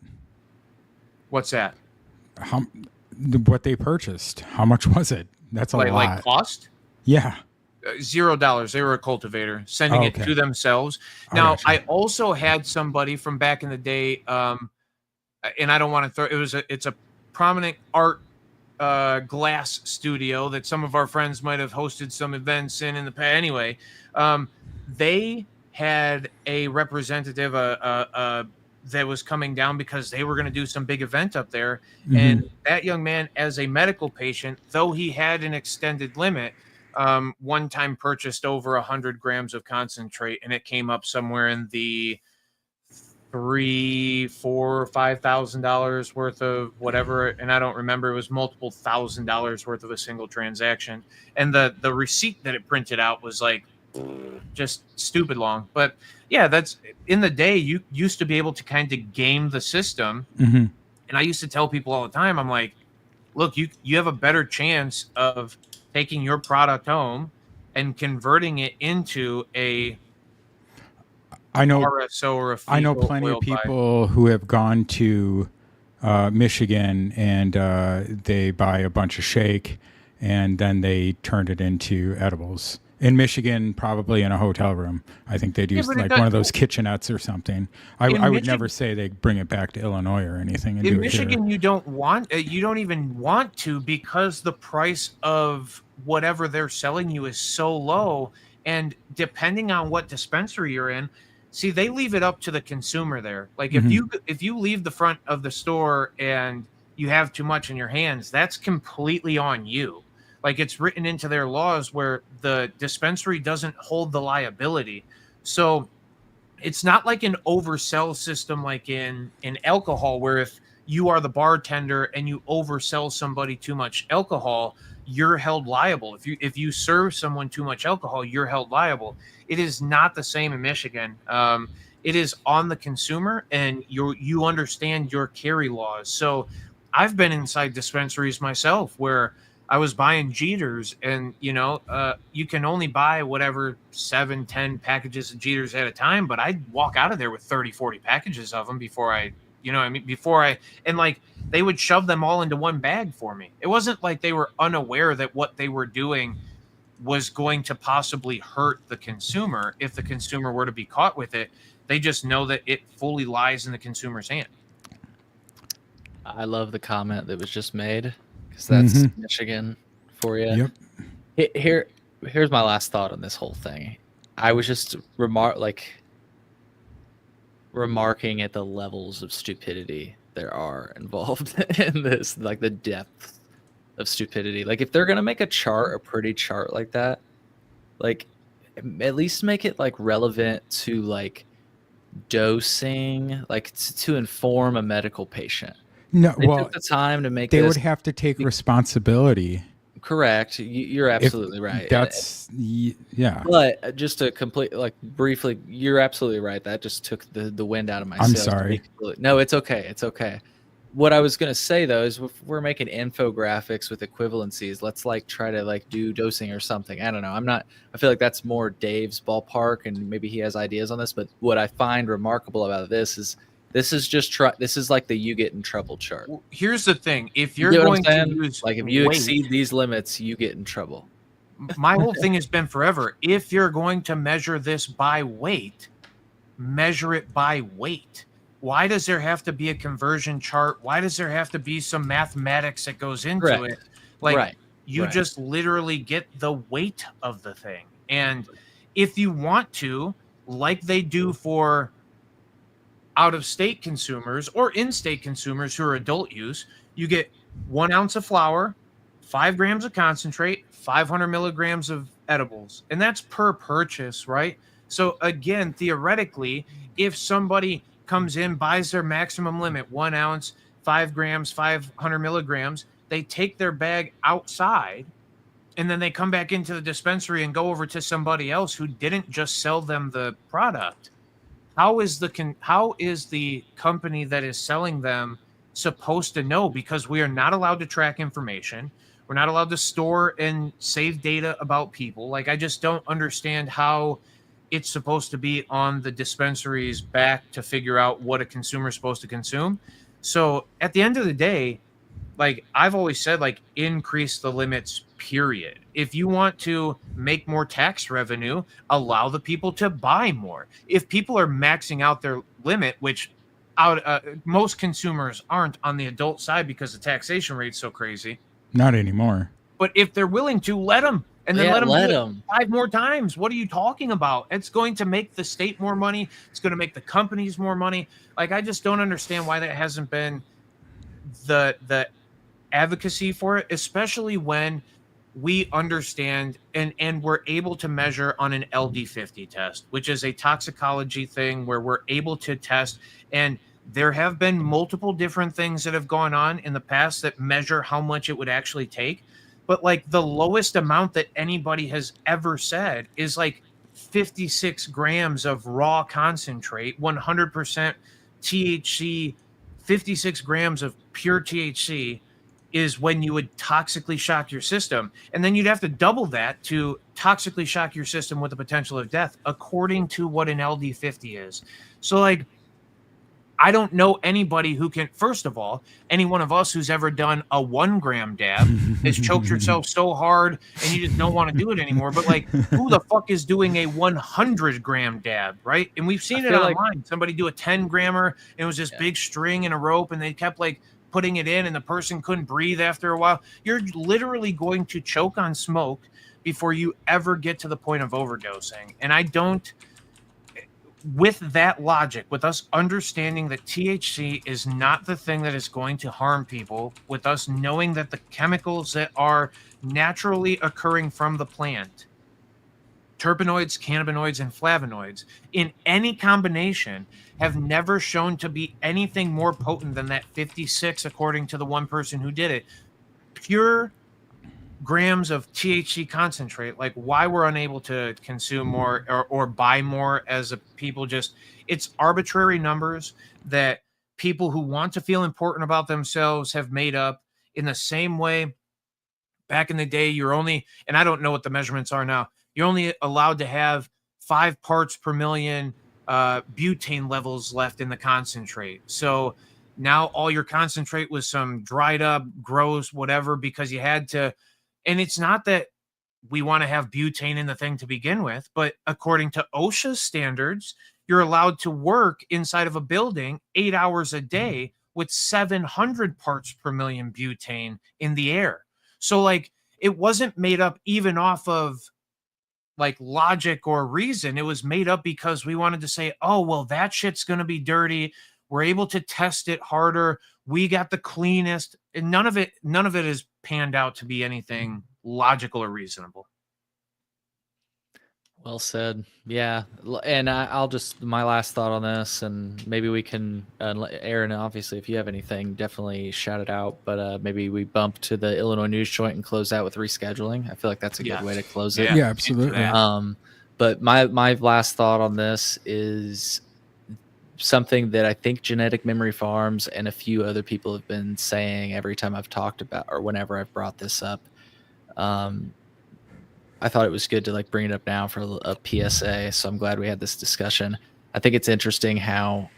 What's that? What they purchased? How much was it? That's a lot. Like cost? Yeah. $0. They were a cultivator sending it to themselves. Now, I also had somebody from back in the day, and I don't want to throw, it's a prominent art glass studio that some of our friends might have hosted some events in the past. Anyway, they had a representative that was coming down because they were going to do some big event up there. Mm-hmm. And that young man, as a medical patient, though he had an extended limit, one time purchased over 100 grams of concentrate, and it came up somewhere in the $3,000, $4,000, $5,000 worth of whatever. And I don't remember, it was multiple $1,000s worth of a single transaction. And the receipt that it printed out was like just stupid long. But yeah, that's, in the day, you used to be able to kind of game the system. Mm-hmm. And I used to tell people all the time, I'm like, look, you have a better chance of taking your product home and converting it into a RSO or a I know plenty of people who have gone to Michigan and they buy a bunch of shake and then they turned it into edibles. In Michigan, probably in a hotel room. I think they'd use like one of those kitchenettes or something. I would never say they bring it back to Illinois or anything. And in Michigan, you don't even want to, because the price of whatever they're selling you is so low. And depending on what dispensary you're in, see, they leave it up to the consumer there. Like if you leave the front of the store and you have too much in your hands, that's completely on you. Like, it's written into their laws where the dispensary doesn't hold the liability. So it's not like an oversell system like in alcohol, where if you are the bartender and you oversell somebody too much alcohol, you're held liable. If you serve someone too much alcohol, you're held liable. It is not the same in Michigan. It is on the consumer, and you understand your carry laws. So I've been inside dispensaries myself where I was buying Jeters, and you can only buy whatever 7-10 packages of Jeters at a time, but I'd walk out of there with 30-40 packages of them before I and like, they would shove them all into one bag for me. It wasn't like they were unaware that what they were doing was going to possibly hurt the consumer if the consumer were to be caught with it. They just know that it fully lies in the consumer's hand. I love the comment that was just made, because that's Michigan for you. Yep. Here's my last thought on this whole thing. I was just remarking at the levels of stupidity there are involved in this, like the depth of stupidity. Like, if they're gonna make a pretty chart like that, like, at least make it like relevant to like dosing, like to inform a medical patient. No, they took the time to make. They would have to take responsibility. Correct. You're absolutely right. That's yeah. But just to complete, like, briefly, you're absolutely right. That just took the wind out of my sails. I'm sorry. No, it's okay. It's okay. What I was going to say, though, is if we're making infographics with equivalencies, let's like try to like do dosing or something. I don't know. I feel like that's more Dave's ballpark, and maybe he has ideas on this. But what I find remarkable about this is this is like the you get in trouble chart. Here's the thing. If you're going to use like, if you exceed these limits, you get in trouble. my whole thing has been forever. If you're going to measure this by weight, measure it by weight. Why does there have to be a conversion chart? Why does there have to be some mathematics that goes into Correct. it? Like Right. you Right. just literally get the weight of the thing. And if you want to, like they do for out-of-state consumers or in-state consumers who are adult use, you get 1 ounce of flour, 5 grams of concentrate, 500 milligrams of edibles, and that's per purchase, right? So again, theoretically, if somebody comes in, buys their maximum limit, 1 ounce, 5 grams, 500 milligrams, they take their bag outside, and then they come back into the dispensary and go over to somebody else who didn't just sell them the product. How is the company that is selling them supposed to know? Because we are not allowed to track information. We're not allowed to store and save data about people. Like, I just don't understand how it's supposed to be on the dispensary's back to figure out what a consumer is supposed to consume. So at the end of the day, like I've always said, like increase the limits, period. If you want to make more tax revenue, allow the people to buy more. If people are maxing out their limit, which most consumers aren't on the adult side because the taxation rate's so crazy. Not anymore. But if they're willing to, let them. And then Yeah, let them let do it 'em. 5 more times. What are you talking about? It's going to make the state more money. It's going to make the companies more money. Like, I just don't understand why that hasn't been the advocacy for it, especially when we understand and we're able to measure on an LD50 test, which is a toxicology thing where we're able to test. And there have been multiple different things that have gone on in the past that measure how much it would actually take. But like the lowest amount that anybody has ever said is like 56 grams of raw concentrate, 100% THC, 56 grams of pure THC is when you would toxically shock your system. And then you'd have to double that to toxically shock your system with the potential of death, according to what an LD50 is. So, like, I don't know anybody who can, first of all, any one of us who's ever done a 1 gram dab has choked yourself so hard and you just don't want to do it anymore. But like, who the fuck is doing a 100 gram dab, right? And we've seen it feel like- online. Somebody do a 10 grammer and it was this big string and a rope and they kept like putting it in and the person couldn't breathe after a while. You're literally going to choke on smoke before you ever get to the point of overdosing. And I don't, with that logic, with us understanding that THC is not the thing that is going to harm people, with us knowing that the chemicals that are naturally occurring from the plant, terpenoids, cannabinoids, and flavonoids, in any combination, have never shown to be anything more potent than that 56, according to the one person who did it. Pure grams of THC concentrate, like why we're unable to consume more or buy more as a people, just it's arbitrary numbers that people who want to feel important about themselves have made up. In the same way, back in the day, you're only, and I don't know what the measurements are now, you're only allowed to have 5 parts per million butane levels left in the concentrate. So now all your concentrate was some dried up, gross, whatever, because you had to. And it's not that we want to have butane in the thing to begin with, but according to OSHA standards, you're allowed to work inside of a building 8 hours a day with 700 parts per million butane in the air. So like, it wasn't made up even off of like logic or reason. It was made up because we wanted to say, oh, well, that shit's going to be dirty. We're able to test it harder. We got the cleanest, and none of it is panned out to be anything logical or reasonable. Well said. Yeah. And I'll just, my last thought on this, and maybe we can, Aaron, obviously, if you have anything, definitely shout it out. But maybe we bump to the Illinois news joint and close out with rescheduling. I feel like that's a good way to close it. Yeah, absolutely. But my last thought on this is something that I think Genetic Memory Farms and a few other people have been saying every time I've talked about, or whenever I've brought this up. I thought it was good to like bring it up now for a PSA. So I'm glad we had this discussion. I think it's interesting how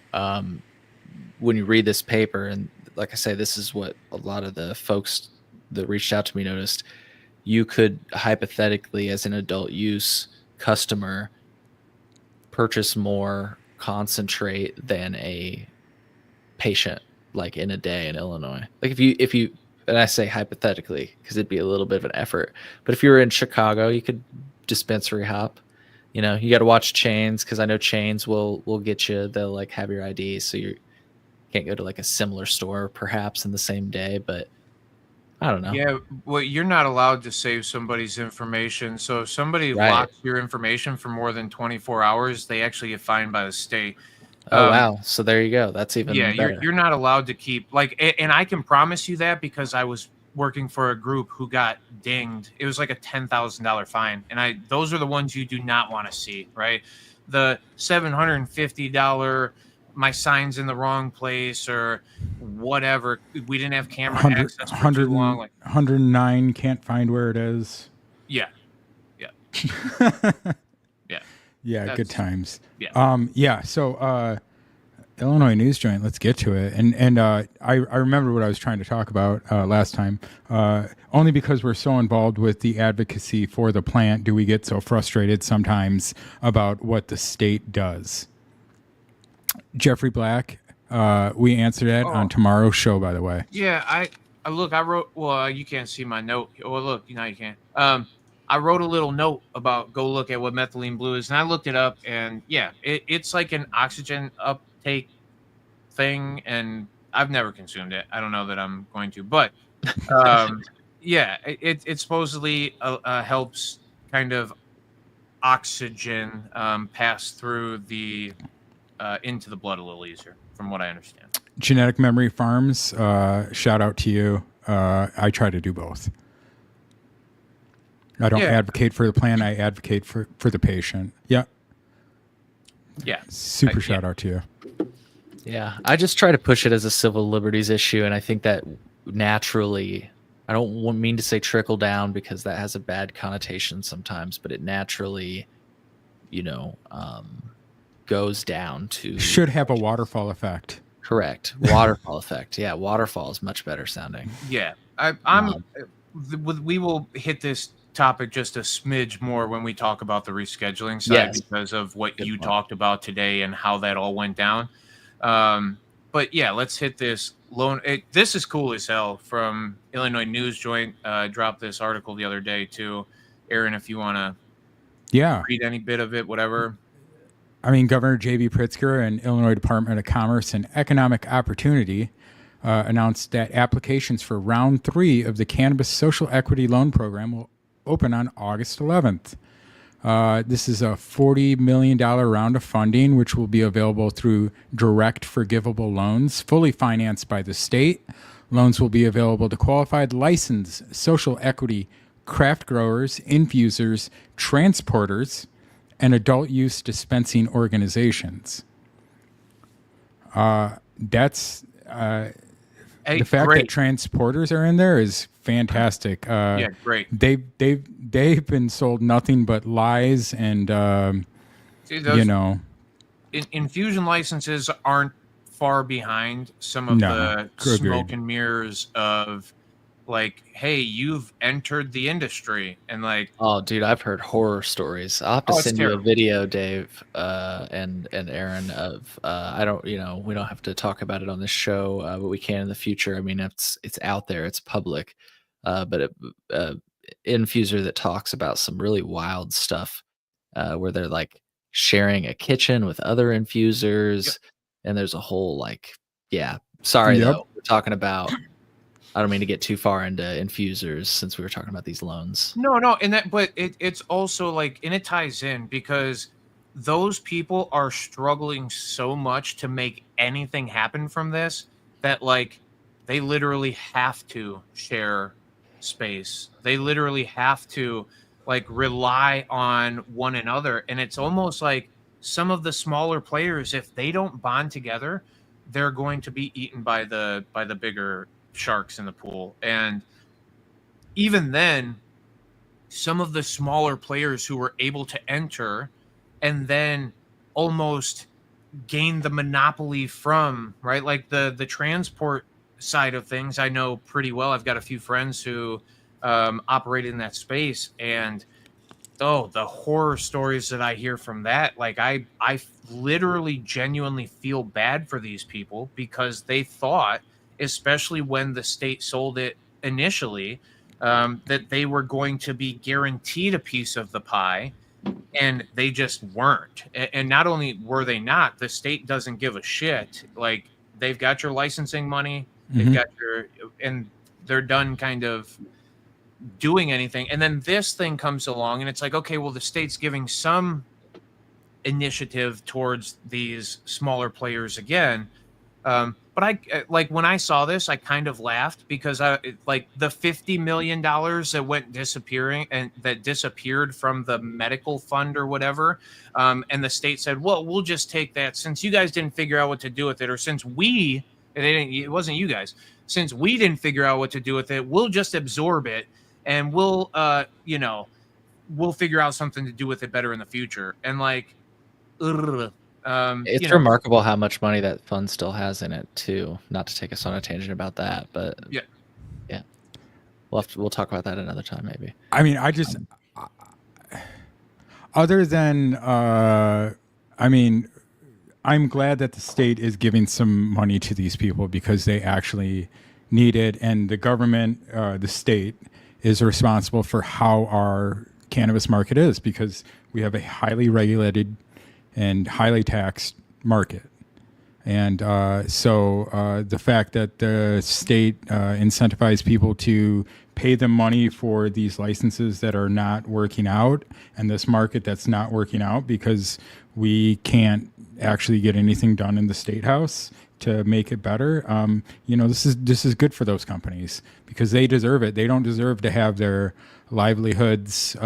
when you read this paper, and like I say, this is what a lot of the folks that reached out to me noticed. you could hypothetically, as an adult use customer, purchase more concentrate than a patient like in a day in Illinois. Like if you and I say hypothetically because it'd be a little bit of an effort, but if you were in Chicago, you could dispensary hop. You know, you got to watch chains because I know chains will get you. They'll like have your ID, so you can't go to like a similar store perhaps in the same day. But I don't know. Yeah, well, you're not allowed to save somebody's information. So if somebody Right. locks your information for more than 24 hours, they actually get fined by the state. Oh wow! So there you go. That's even Yeah, better. you're not allowed to keep and I can promise you that because I was working for a group who got dinged. It was like a $10,000 fine, and those are the ones you do not want to see, right? The $750 my sign's in the wrong place or whatever. We didn't have camera access for too long. Like 109 can't find where it is. yeah, Yeah, good times. Yeah. So Illinois News Joint, let's get to it. And I remember what I was trying to talk about last time. Only because we're so involved with the advocacy for the plant do we get so frustrated sometimes about what the state does. Jeffrey Black, we answered that on tomorrow's show, by the way. Yeah, I look, I wrote, well, you can't see my note. Well, look, now you can. I wrote a little note about go look at what methylene blue is, and I looked it up, and yeah, it's like an oxygen uptake thing, and I've never consumed it. I don't know that I'm going to, but yeah, it supposedly helps kind of oxygen pass through the into the blood a little easier, from what I understand. Genetic Memory Farms, shout out to you. I try to do both. I don't advocate for the plan. I advocate for the patient. Yeah. Yeah. Super shout out to you. Yeah. I just try to push it as a civil liberties issue. And I think that naturally, I don't mean to say trickle down because that has a bad connotation sometimes, but it naturally, goes down to. Should have a waterfall effect. Correct. Waterfall effect. Yeah. Waterfall is much better sounding. Yeah. We will hit this topic just a smidge more when we talk about the rescheduling side because of what you talked about today and how that all went down. But yeah, let's hit this loan. This is cool as hell from Illinois News Joint. Dropped this article the other day too. Aaron, if you want to read any bit of it, whatever. I mean, Governor J.B. Pritzker and Illinois Department of Commerce and Economic Opportunity announced that applications for round 3 of the Cannabis Social Equity Loan Program will open on August 11th. This is a $40 million round of funding, which will be available through direct forgivable loans, fully financed by the state. Loans will be available to qualified licensed social equity craft growers, infusers, transporters, and adult use dispensing organizations. That's the fact that transporters are in there is fantastic. Yeah, great. They've been sold nothing but lies, and infusion licenses aren't far behind some of the smoke and mirrors of like, hey, you've entered the industry, and like, oh, dude, I've heard horror stories. I'll have to send you a video, Dave, and Aaron of I don't, we don't have to talk about it on this show, but we can in the future. I mean, it's out there, it's public, but infuser that talks about some really wild stuff, where they're like sharing a kitchen with other infusers, and there's a whole like, though, we're talking about. I don't mean to get too far into infusers since we were talking about these loans. No, and but it's also like, and it ties in because those people are struggling so much to make anything happen from this that like they literally have to share space. They literally have to like rely on one another. And it's almost like some of the smaller players, if they don't bond together, they're going to be eaten by the bigger sharks in the pool. And even then, some of the smaller players who were able to enter and then almost gain the monopoly from, right, like the transport side of things, I know pretty well. I've got a few friends who operated in that space. And the horror stories that I hear from that, like I literally genuinely feel bad for these people, because they thought, especially when the state sold it initially, that they were going to be guaranteed a piece of the pie, and they just weren't. And not only were they not, the state doesn't give a shit. Like, they've got your licensing money, they've got your, and they're done kind of doing anything. And then this thing comes along, and it's like, okay, well, the state's giving some initiative towards these smaller players again. But I, like, when I saw this, I kind of laughed, because like the $50 million that went disappearing, and that disappeared from the medical fund or whatever. And the state said, well, we'll just take that, since you guys didn't figure out what to do with it, or since it wasn't you guys, since we didn't figure out what to do with it, we'll just absorb it, and we'll figure out something to do with it better in the future. And like, it's remarkable how much money that fund still has in it too. Not to take us on a tangent about that, but yeah, we'll talk about that another time maybe. I mean, other than I'm glad that the state is giving some money to these people, because they actually need it, and the government, the state, is responsible for how our cannabis market is, because we have a highly regulated and highly taxed market. And so the fact that the state incentivized people to pay them money for these licenses that are not working out, and this market that's not working out because we can't actually get anything done in the state house to make it better. This is good for those companies, because they deserve it. They don't deserve to have their livelihoods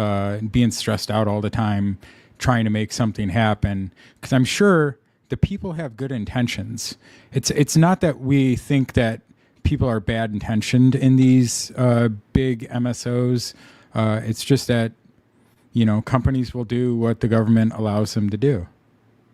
being stressed out all the time trying to make something happen, because I'm sure the people have good intentions. It's not that we think that people are bad intentioned in these big MSOs. It's just that companies will do what the government allows them to do.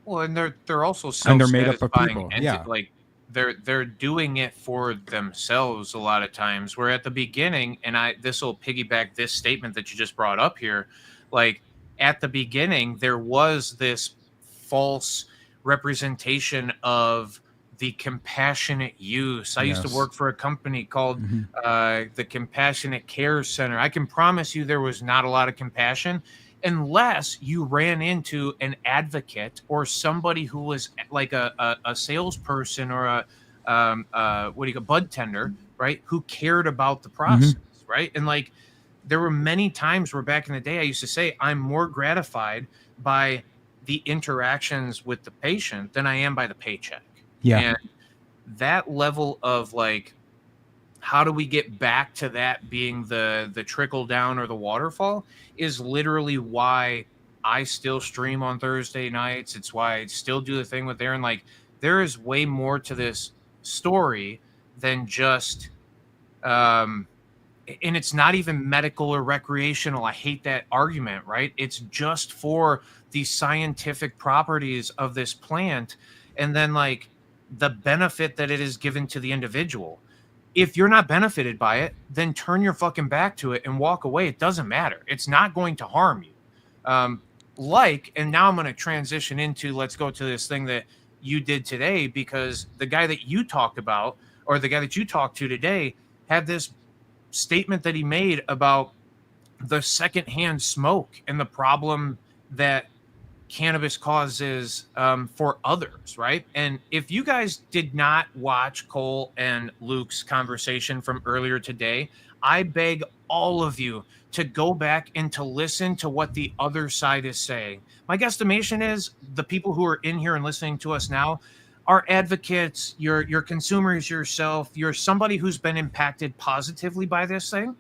Well, and they're also and they're made up of people. Like, they're doing it for themselves a lot of times. Where at the beginning, and this will piggyback this statement that you just brought up here, like, at the beginning, there was this false representation of the compassionate use. I used to work for a company called the Compassionate Care Center. I can promise you there was not a lot of compassion, unless you ran into an advocate or somebody who was like a salesperson or a bud tender, right? Who cared about the process, right? And like, there were many times where back in the day, I used to say, I'm more gratified by the interactions with the patient than I am by the paycheck. Yeah. And that level of like, how do we get back to that being the trickle down or the waterfall, is literally why I still stream on Thursday nights. It's why I still do the thing with Aaron. Like, there is way more to this story than just, and it's not even medical or recreational. I hate that argument, right? It's just for the scientific properties of this plant, and then like the benefit that it is given to the individual. If you're not benefited by it, then turn your fucking back to it and walk away. It doesn't matter. It's not going to harm you. And now I'm going to transition into, let's go to this thing that you did today, because the guy that you talked about, or the guy that you talked to today, had this statement that he made about the secondhand smoke and the problem that cannabis causes for others, right? And if you guys did not watch Cole and Luke's conversation from earlier today, I beg all of you to go back and to listen to what the other side is saying. My guesstimation is the people who are in here and listening to us now are advocates, you're consumers yourself, you're somebody who's been impacted positively by this thing.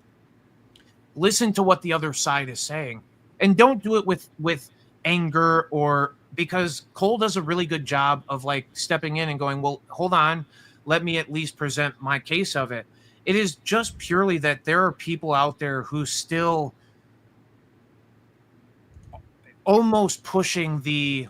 Listen to what the other side is saying, and don't do it with anger, or because Cole does a really good job of like stepping in and going, well, hold on, let me at least present my case of it. It is just purely that there are people out there who still almost pushing the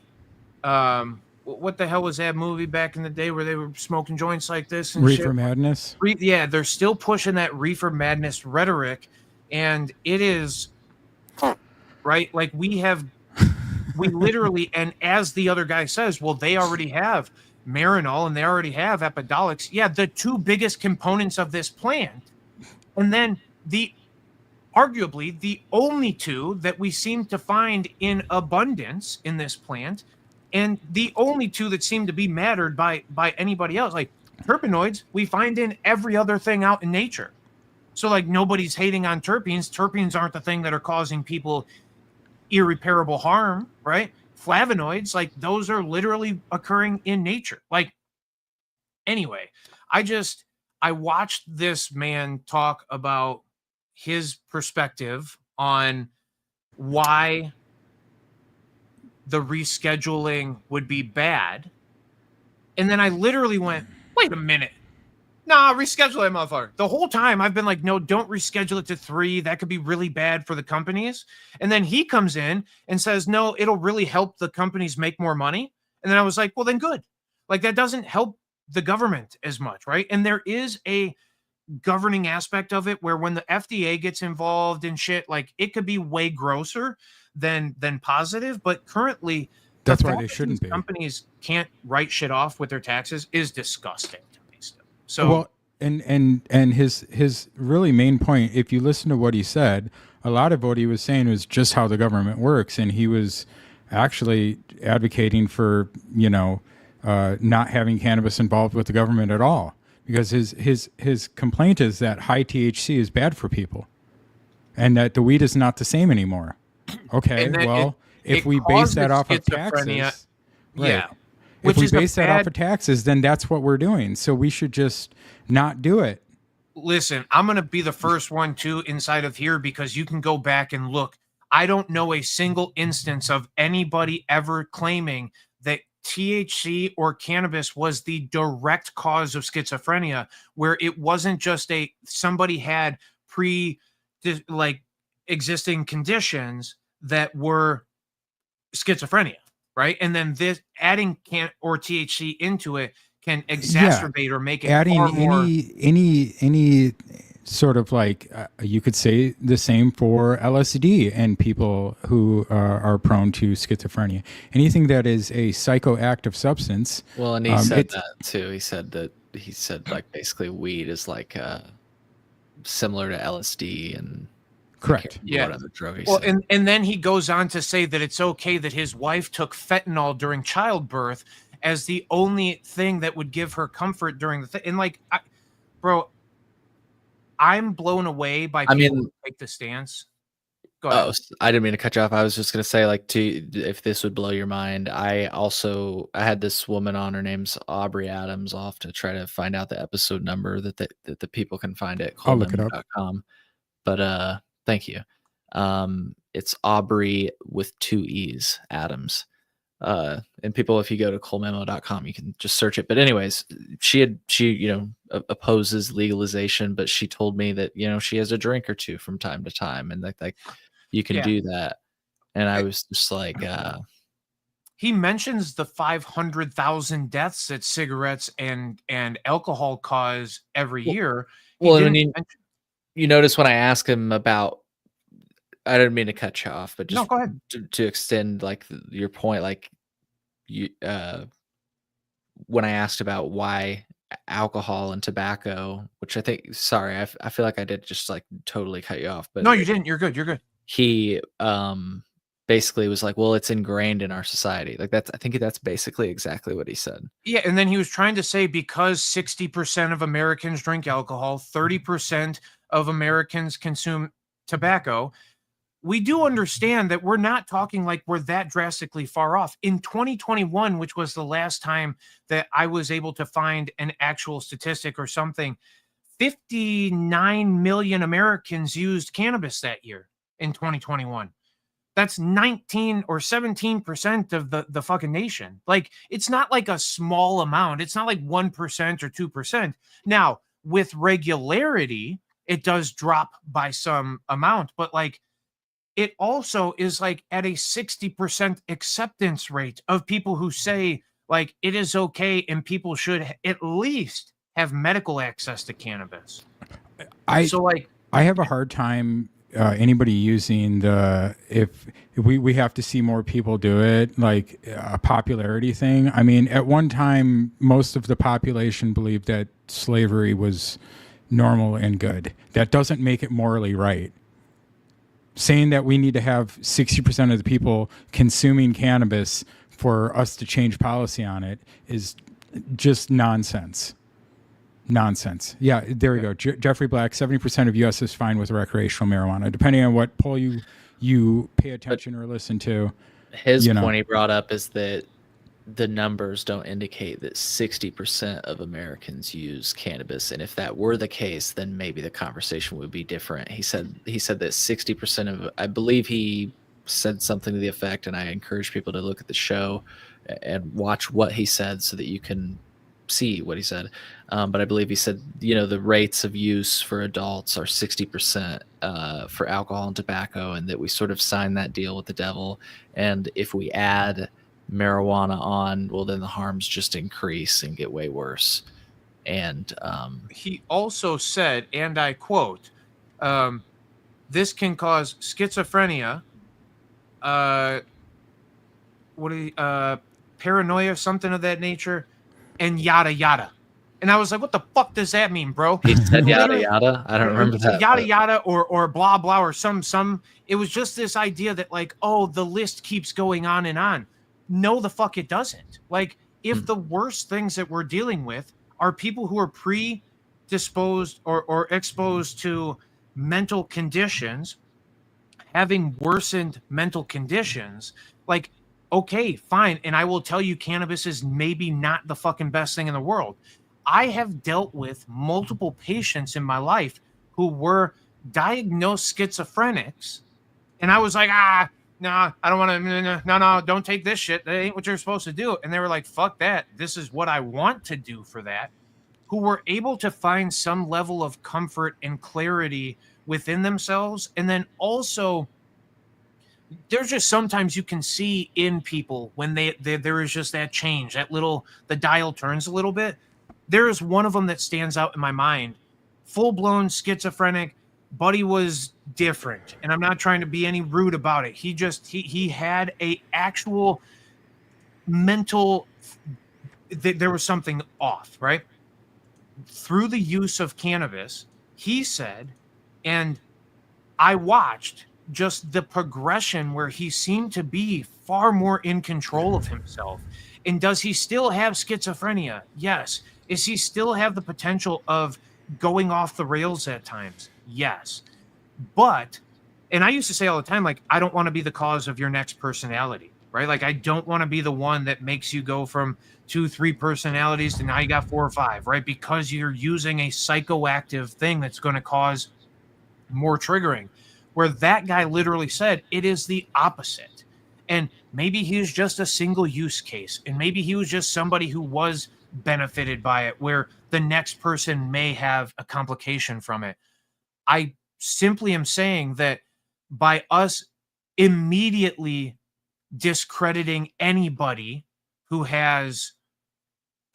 what the hell was that movie back in the day where they were smoking joints like this and Reefer shit? Madness. Yeah, they're still pushing that reefer madness rhetoric, and it is right. Like we literally, and as the other guy says, well, they already have Marinol and they already have Epidiolex. Yeah, the two biggest components of this plant, and then arguably the only two that we seem to find in abundance in this plant, and the only two that seem to be mattered by anybody else. Like terpenoids, we find in every other thing out in nature. So like nobody's hating on terpenes. Terpenes aren't the thing that are causing people irreparable harm, right? Flavonoids, like those are literally occurring in nature. Like anyway, I watched this man talk about his perspective on why the rescheduling would be bad. And then I literally went, wait a minute. Nah, reschedule that motherfucker. The whole time I've been like, no, don't reschedule it to 3. That could be really bad for the companies. And then he comes in and says, no, it'll really help the companies make more money. And then I was like, well, then good. Like that doesn't help the government as much, right? And there is a governing aspect of it where when the FDA gets involved in shit, like it could be way grosser than positive. But currently, That's why they shouldn't be. Companies can't write shit off with their taxes is disgusting to me still. So well, and his really main point, if you listen to what he said, a lot of what he was saying was just how the government works, and he was actually advocating for not having cannabis involved with the government at all, because his complaint is that high THC is bad for people, and that the weed is not the same anymore. Okay, well, if we base that off of taxes, right. Yeah. If we base that off of taxes, then that's what we're doing. So we should just not do it. Listen, I'm going to be the first one too inside of here, because you can go back and look. I don't know a single instance of anybody ever claiming that THC or cannabis was the direct cause of schizophrenia, where it wasn't just somebody had existing conditions that were schizophrenia. Right. And then this adding or THC into it can exacerbate or make it adding any sort of like you could say the same for LSD and people who are prone to schizophrenia. Anything that is a psychoactive substance. Well, and he said that too. He said like basically weed is like similar to LSD and. Correct. Yeah. Well, and then he goes on to say that it's okay that his wife took fentanyl during childbirth as the only thing that would give her comfort during the thing. And like, bro, I'm blown away by people who take the stance. Go ahead. Oh, I didn't mean to cut you off. I was just going to say, like, if this would blow your mind, I had this woman on. Her name's Aubrey Adams. I'll have to try to find out the episode number that the people can find it. I'll look it up. But thank you. It's Aubrey with 2 E's, Adams. And people, if you go to colememo.com, you can just search it. But anyways, she opposes legalization, but she told me that, she has a drink or two from time to time, and like you can do that. And I was just like, he mentions the 500,000 deaths that cigarettes and alcohol cause every year. You notice when I ask him about, I didn't mean to cut you off, but just go ahead. To extend like your point, like when I asked about why alcohol and tobacco, which I think, sorry, I feel like I did just like totally cut you off, but no, you didn't. You're good. You're good. He basically was like, well, it's ingrained in our society. Like I think that's basically exactly what he said. Yeah. And then he was trying to say, because 60% of Americans drink alcohol, 30% of Americans consume tobacco. We do understand that we're not talking like we're that drastically far off. In 2021, which was the last time that I was able to find an actual statistic or something, 59 million Americans used cannabis that year in 2021. That's 19 or 17% of the fucking nation. Like, it's not like a small amount. It's not like 1% or 2%. Now, with regularity, it does drop by some amount, but like, it also is like at a 60% acceptance rate of people who say like it is okay and people should at least have medical access to cannabis. I have a hard time anybody using if we have to see more people do it, like a popularity thing. I mean, at one time, most of the population believed that slavery was normal and good. That doesn't make it morally right. Saying that we need to have 60% of the people consuming cannabis for us to change policy on it is just nonsense. Nonsense. Yeah, there we go. Jeffrey Black, 70% of U.S. is fine with recreational marijuana. Depending on what poll you pay attention or listen to. His point he brought up is that the numbers don't indicate that 60% of Americans use cannabis, and if that were the case, then maybe the conversation would be different. He said that 60% of, I believe he said something to the effect, and I encourage people to look at the show and watch what he said so that you can see what he said. But I believe he said, the rates of use for adults are 60% for alcohol and tobacco, and that we sort of signed that deal with the devil. And if we add marijuana on, well, then the harms just increase and get way worse. And he also said, and I quote, this can cause schizophrenia, paranoia, something of that nature, and yada yada. And I was like, what the fuck does that mean, bro? He said yada yada. I don't remember that. Yada yada or blah blah or some. It was just this idea that, like, oh, the list keeps going on and on. No, the fuck it doesn't. Like, if the worst things that we're dealing with are people who are predisposed or exposed to mental conditions, having worsened mental conditions, like, okay, fine. And I will tell you, cannabis is maybe not the fucking best thing in the world. I have dealt with multiple patients in my life who were diagnosed schizophrenics. And I was like, no, I don't want to, no, don't take this shit. That ain't what you're supposed to do. And they were like, fuck that. This is what I want to do for that. Who were able to find some level of comfort and clarity within themselves. And then also, there's just sometimes you can see in people when there is just that change, the dial turns a little bit. There is one of them that stands out in my mind. Full-blown schizophrenic. Buddy was different, and I'm not trying to be any rude about it. He had a actual mental, there was something off, right? Through the use of cannabis, he said, and I watched just the progression where he seemed to be far more in control of himself. And does he still have schizophrenia? Yes. Is he still have the potential of going off the rails at times? Yes. But, and I used to say all the time, like, I don't want to be the cause of your next personality, right? Like, I don't want to be the one that makes you go from 2-3 personalities to now you got 4 or 5, right? Because you're using a psychoactive thing that's going to cause more triggering. Where that guy literally said it is the opposite. And maybe he was just a single use case. And maybe he was just somebody who was benefited by it, where the next person may have a complication from it. I simply am saying that by us immediately discrediting anybody who has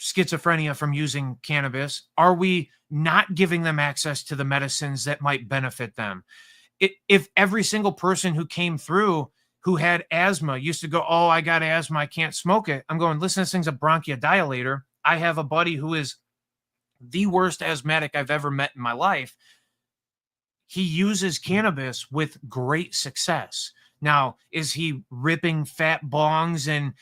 schizophrenia from using cannabis, are we not giving them access to the medicines that might benefit them? If every single person who came through who had asthma used to go, oh, I got asthma, I can't smoke it. I'm going, listen, this thing's a bronchodilator. I have a buddy who is the worst asthmatic I've ever met in my life. He uses cannabis with great success. Now, is he ripping fat bongs and,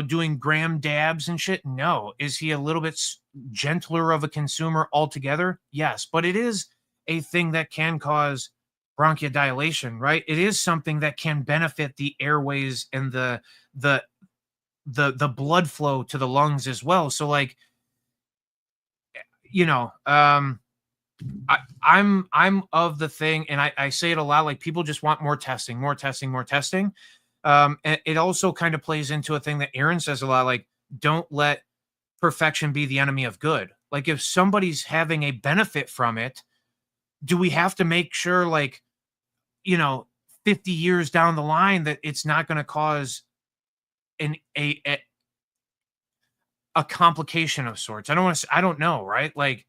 doing gram dabs and shit? No. Is he a little bit gentler of a consumer altogether? Yes. But it is a thing that can cause bronchodilation, right? It is something that can benefit the airways and the blood flow to the lungs as well. So, like, I'm of the thing, and I say it a lot, like, people just want more testing. And it also kind of plays into a thing that Aaron says a lot, like, don't let perfection be the enemy of good. Like, if somebody's having a benefit from it, do we have to make sure, like, 50 years down the line that it's not going to cause a complication of sorts? I don't know, right? Like,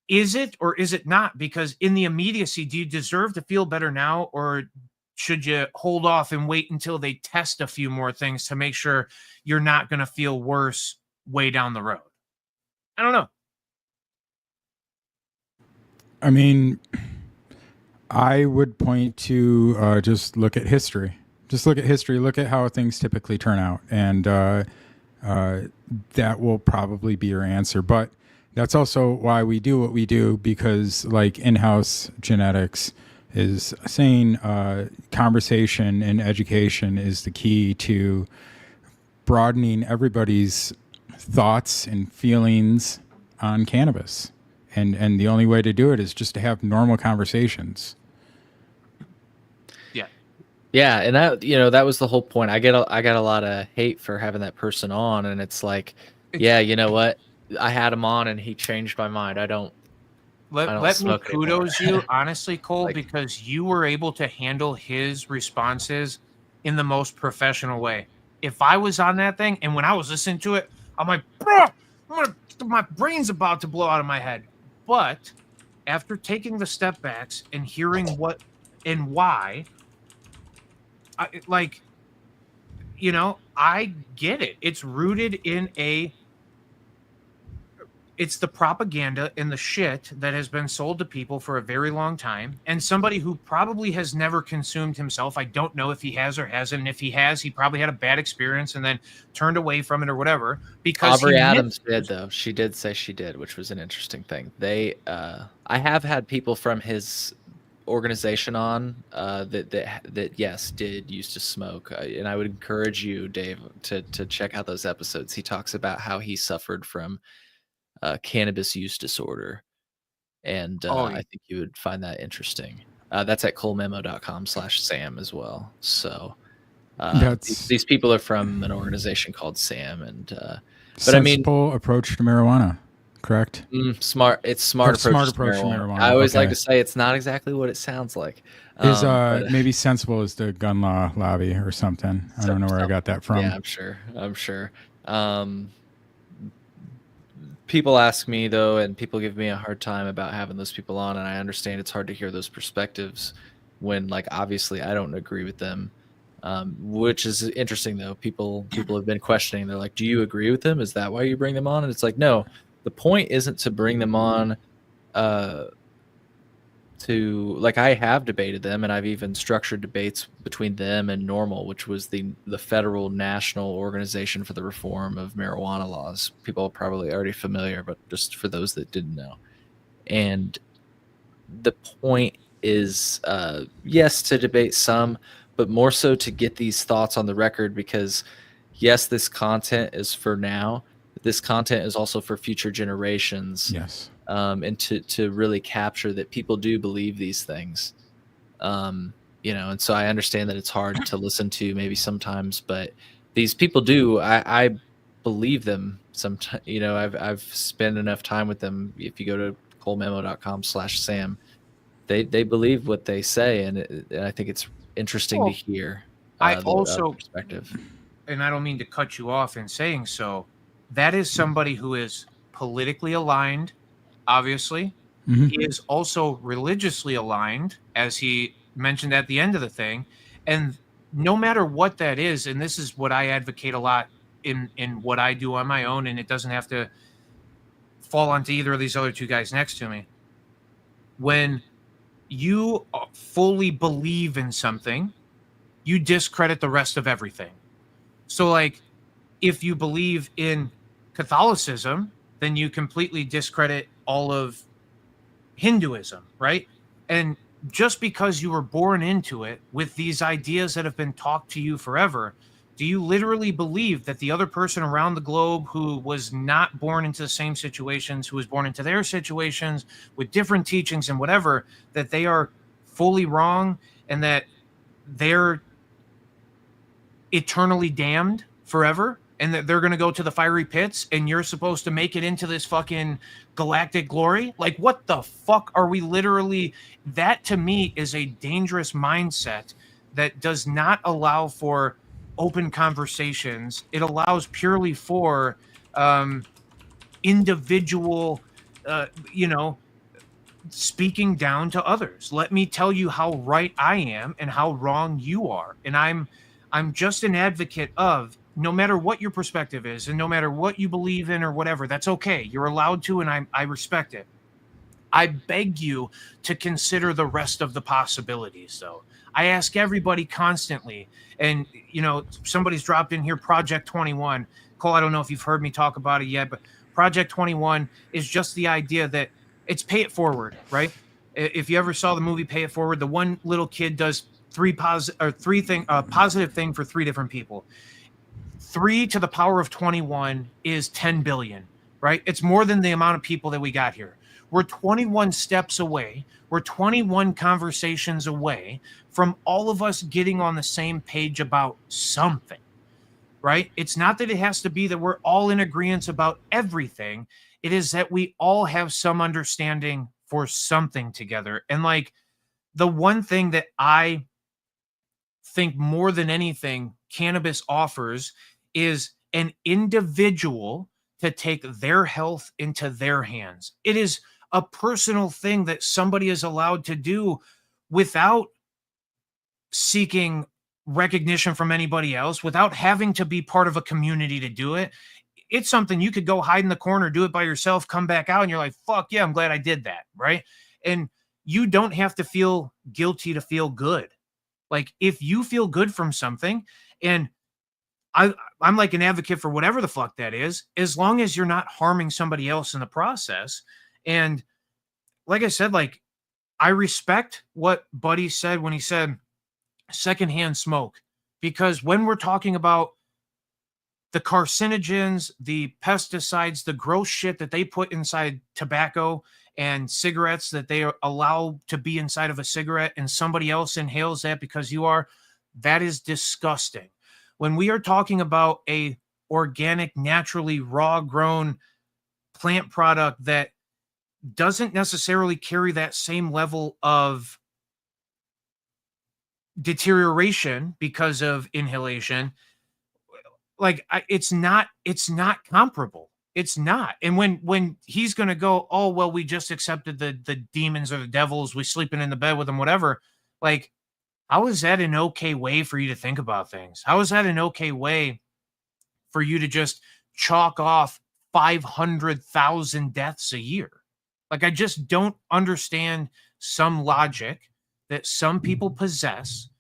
is it or is it not? Because in the immediacy, do you deserve to feel better now, or should you hold off and wait until they test a few more things to make sure you're not going to feel worse way down the road? I don't know. I mean, I would point to just look at history. Just look at history. Look at how things typically turn out, and that will probably be your answer. But that's also why we do what we do, because like in-house genetics is saying conversation and education is the key to broadening everybody's thoughts and feelings on cannabis. And the only way to do it is just to have normal conversations. Yeah. Yeah, and that was the whole point. I got a lot of hate for having that person on, and it's like, yeah, you know what? I had him on and he changed my mind. I don't Let me smoke anymore. kudos you, honestly, Cole, Like- because you were able to handle his responses in the most professional way. If I was on that thing and when I was listening to it, I'm like, bro, my brain's about to blow out of my head. But after taking the step backs and hearing what and why, I get it. It's rooted in it's the propaganda and the shit that has been sold to people for a very long time. And somebody who probably has never consumed himself. I don't know if he has or hasn't. And if he has, he probably had a bad experience and then turned away from it or whatever. Because Aubrey Adams did, though. She did say she did, which was an interesting thing. I have had people from his organization on that yes did used to smoke, and I would encourage you, Dave, to check out those episodes. He talks about how he suffered from cannabis use disorder, and I think you would find that interesting. That's at colememo.com/Sam as well. So these people are from an organization called SAM, and but I mean, sensible approach to marijuana, correct? Smart. It's smart approach to marijuana. I always like to say it's not exactly what it sounds like. Is maybe sensible is the gun law lobby or something. I don't know where I got that from. Yeah, I'm sure. People ask me, though, and people give me a hard time about having those people on, and I understand it's hard to hear those perspectives when, like, obviously I don't agree with them, which is interesting, though. People have been questioning. They're like, do you agree with them? Is that why you bring them on? And it's like, no, the point isn't to bring them on to, like, I have debated them, and I've even structured debates between them and NORML, which was the federal national organization for the reform of marijuana laws. People are probably already familiar, but just for those that didn't know. And the point is, yes, to debate some, but more so to get these thoughts on the record, because yes, this content is for now, but this content is also for future generations. Yes. And to really capture that people do believe these things, and so I understand that it's hard to listen to maybe sometimes, but these people do. I believe them sometimes. I've spent enough time with them. If you go to colememo.com/Sam, they believe what they say, and I think it's interesting to hear. I the also perspective, and I don't mean to cut you off in saying so. That is somebody who is politically aligned. Obviously, he is also religiously aligned, as he mentioned at the end of the thing. And no matter what that is, and this is what I advocate a lot in what I do on my own, and it doesn't have to fall onto either of these other two guys next to me. When you fully believe in something, you discredit the rest of everything. So, like, if you believe in Catholicism, then you completely discredit all of Hinduism, right? And just because you were born into it with these ideas that have been taught to you forever, do you literally believe that the other person around the globe who was not born into the same situations, who was born into their situations with different teachings and whatever, that they are fully wrong and that they're eternally damned forever? And that they're going to go to the fiery pits and you're supposed to make it into this fucking galactic glory? Like, what the fuck are we literally... That, to me, is a dangerous mindset that does not allow for open conversations. It allows purely for individual, speaking down to others. Let me tell you how right I am and how wrong you are. And I'm just an advocate of, no matter what your perspective is and no matter what you believe in or whatever, that's okay. You're allowed to, and I respect it. I beg you to consider the rest of the possibilities, though. I ask everybody constantly, and somebody's dropped in here, Project 21. Cole, I don't know if you've heard me talk about it yet, but Project 21 is just the idea that it's pay it forward, right? If you ever saw the movie Pay It Forward, the one little kid does positive thing for three different people. 3 to the power of 21 is 10 billion, right? It's more than the amount of people that we got here. We're 21 steps away. We're 21 conversations away from all of us getting on the same page about something, right? It's not that it has to be that we're all in agreement about everything. It is that we all have some understanding for something together. And like, the one thing that I think more than anything cannabis offers is an individual to take their health into their hands. It is a personal thing that somebody is allowed to do without seeking recognition from anybody else, without having to be part of a community to do it. It's something you could go hide in the corner, do it by yourself, come back out, and you're like, fuck yeah, I'm glad I did that, right? And you don't have to feel guilty to feel good. Like, if you feel good from something, and I'm like an advocate for whatever the fuck that is, as long as you're not harming somebody else in the process. And like I said, like, I respect what Buddy said when he said secondhand smoke, because when we're talking about the carcinogens, the pesticides, the gross shit that they put inside tobacco and cigarettes that they allow to be inside of a cigarette, and somebody else inhales that because that is disgusting. When we are talking about a organic, naturally raw grown plant product that doesn't necessarily carry that same level of deterioration because of inhalation, like, it's not comparable. It's not. And when he's going to go, oh, well, we just accepted the demons or the devils, we sleeping in the bed with them, whatever. Like, how is that an okay way for you to think about things? How is that an okay way for you to just chalk off 500,000 deaths a year? Like, I just don't understand some logic that some people possess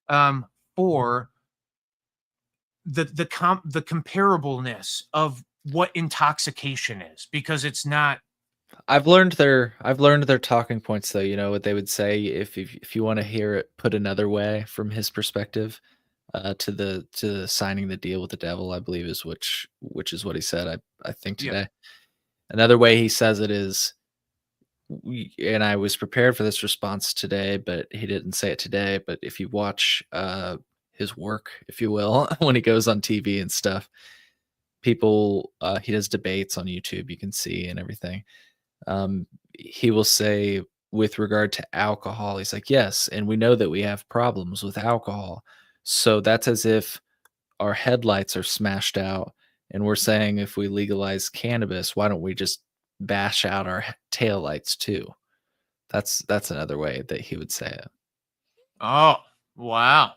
for the comparableness of what intoxication is, because it's not. I've learned their talking points, though. You know what they would say if you want to hear it put another way from his perspective, to the signing the deal with the devil, I believe is which is what he said. I think today. Another way he says it is, and I was prepared for this response today, but he didn't say it today. But if you watch his work, if you will, when he goes on TV and stuff, people, he does debates on YouTube, you can see, and everything. He will say, with regard to alcohol, he's like, yes, and we know that we have problems with alcohol. So that's as if our headlights are smashed out, and we're saying, if we legalize cannabis, why don't we just bash out our taillights too? That's another way that he would say it. Oh, wow.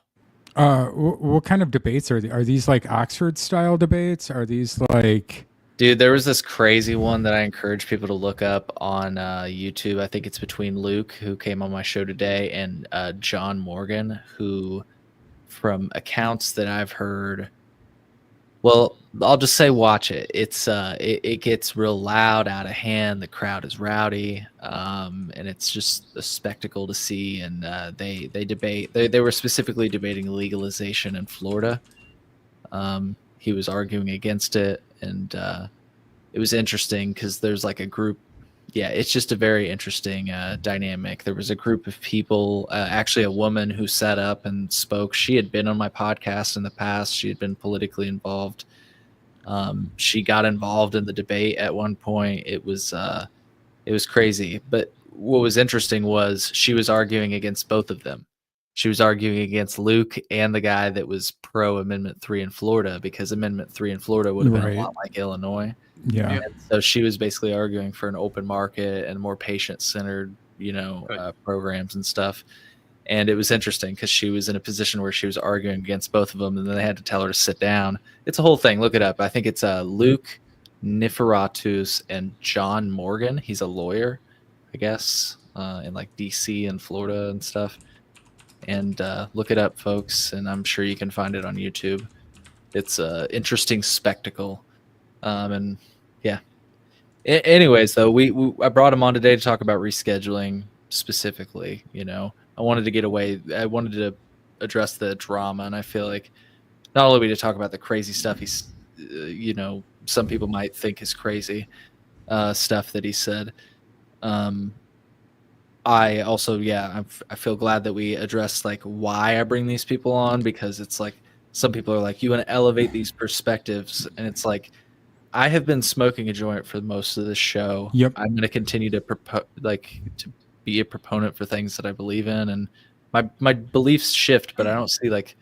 What kind of debates are these? Are these like Oxford style debates? Are these like... Dude, there was this crazy one that I encourage people to look up on YouTube. I think it's between Luke, who came on my show today, and John Morgan, who, from accounts that I've heard, well, I'll just say watch it. It's it gets real loud, out of hand. The crowd is rowdy, and it's just a spectacle to see. And they debate. They were specifically debating legalization in Florida. He was arguing against it, and it was interesting because there's like a group. Yeah, it's just a very interesting dynamic. There was a group of people, actually a woman who sat up and spoke. She had been on my podcast in the past. She had been politically involved. She got involved in the debate at one point. It was crazy. But what was interesting was she was arguing against both of them. she was arguing against Luke and the guy that was pro Amendment 3 in Florida, because Amendment 3 in Florida would have been a lot like Illinois. Yeah. And so she was basically arguing for an open market and more patient-centered, programs and stuff. And it was interesting because she was in a position where she was arguing against both of them, and then they had to tell her to sit down. It's a whole thing. Look it up. I think it's Luke Niferatus and John Morgan. He's a lawyer, I guess, in like DC and Florida and stuff. And look it up, folks, and I'm sure you can find it on YouTube. It's an interesting spectacle. And yeah. Anyways, though, I brought him on today to talk about rescheduling specifically. I wanted to get away. I wanted to address the drama, and I feel like not only to talk about the crazy stuff he's, some people might think is crazy stuff that he said. I also, I feel glad that we addressed like why I bring these people on, because it's like some people are like, you want to elevate these perspectives, and it's like, I have been smoking a joint for most of this show. Yep. I'm going to continue to to be a proponent for things that I believe in, and my beliefs shift, but I don't see like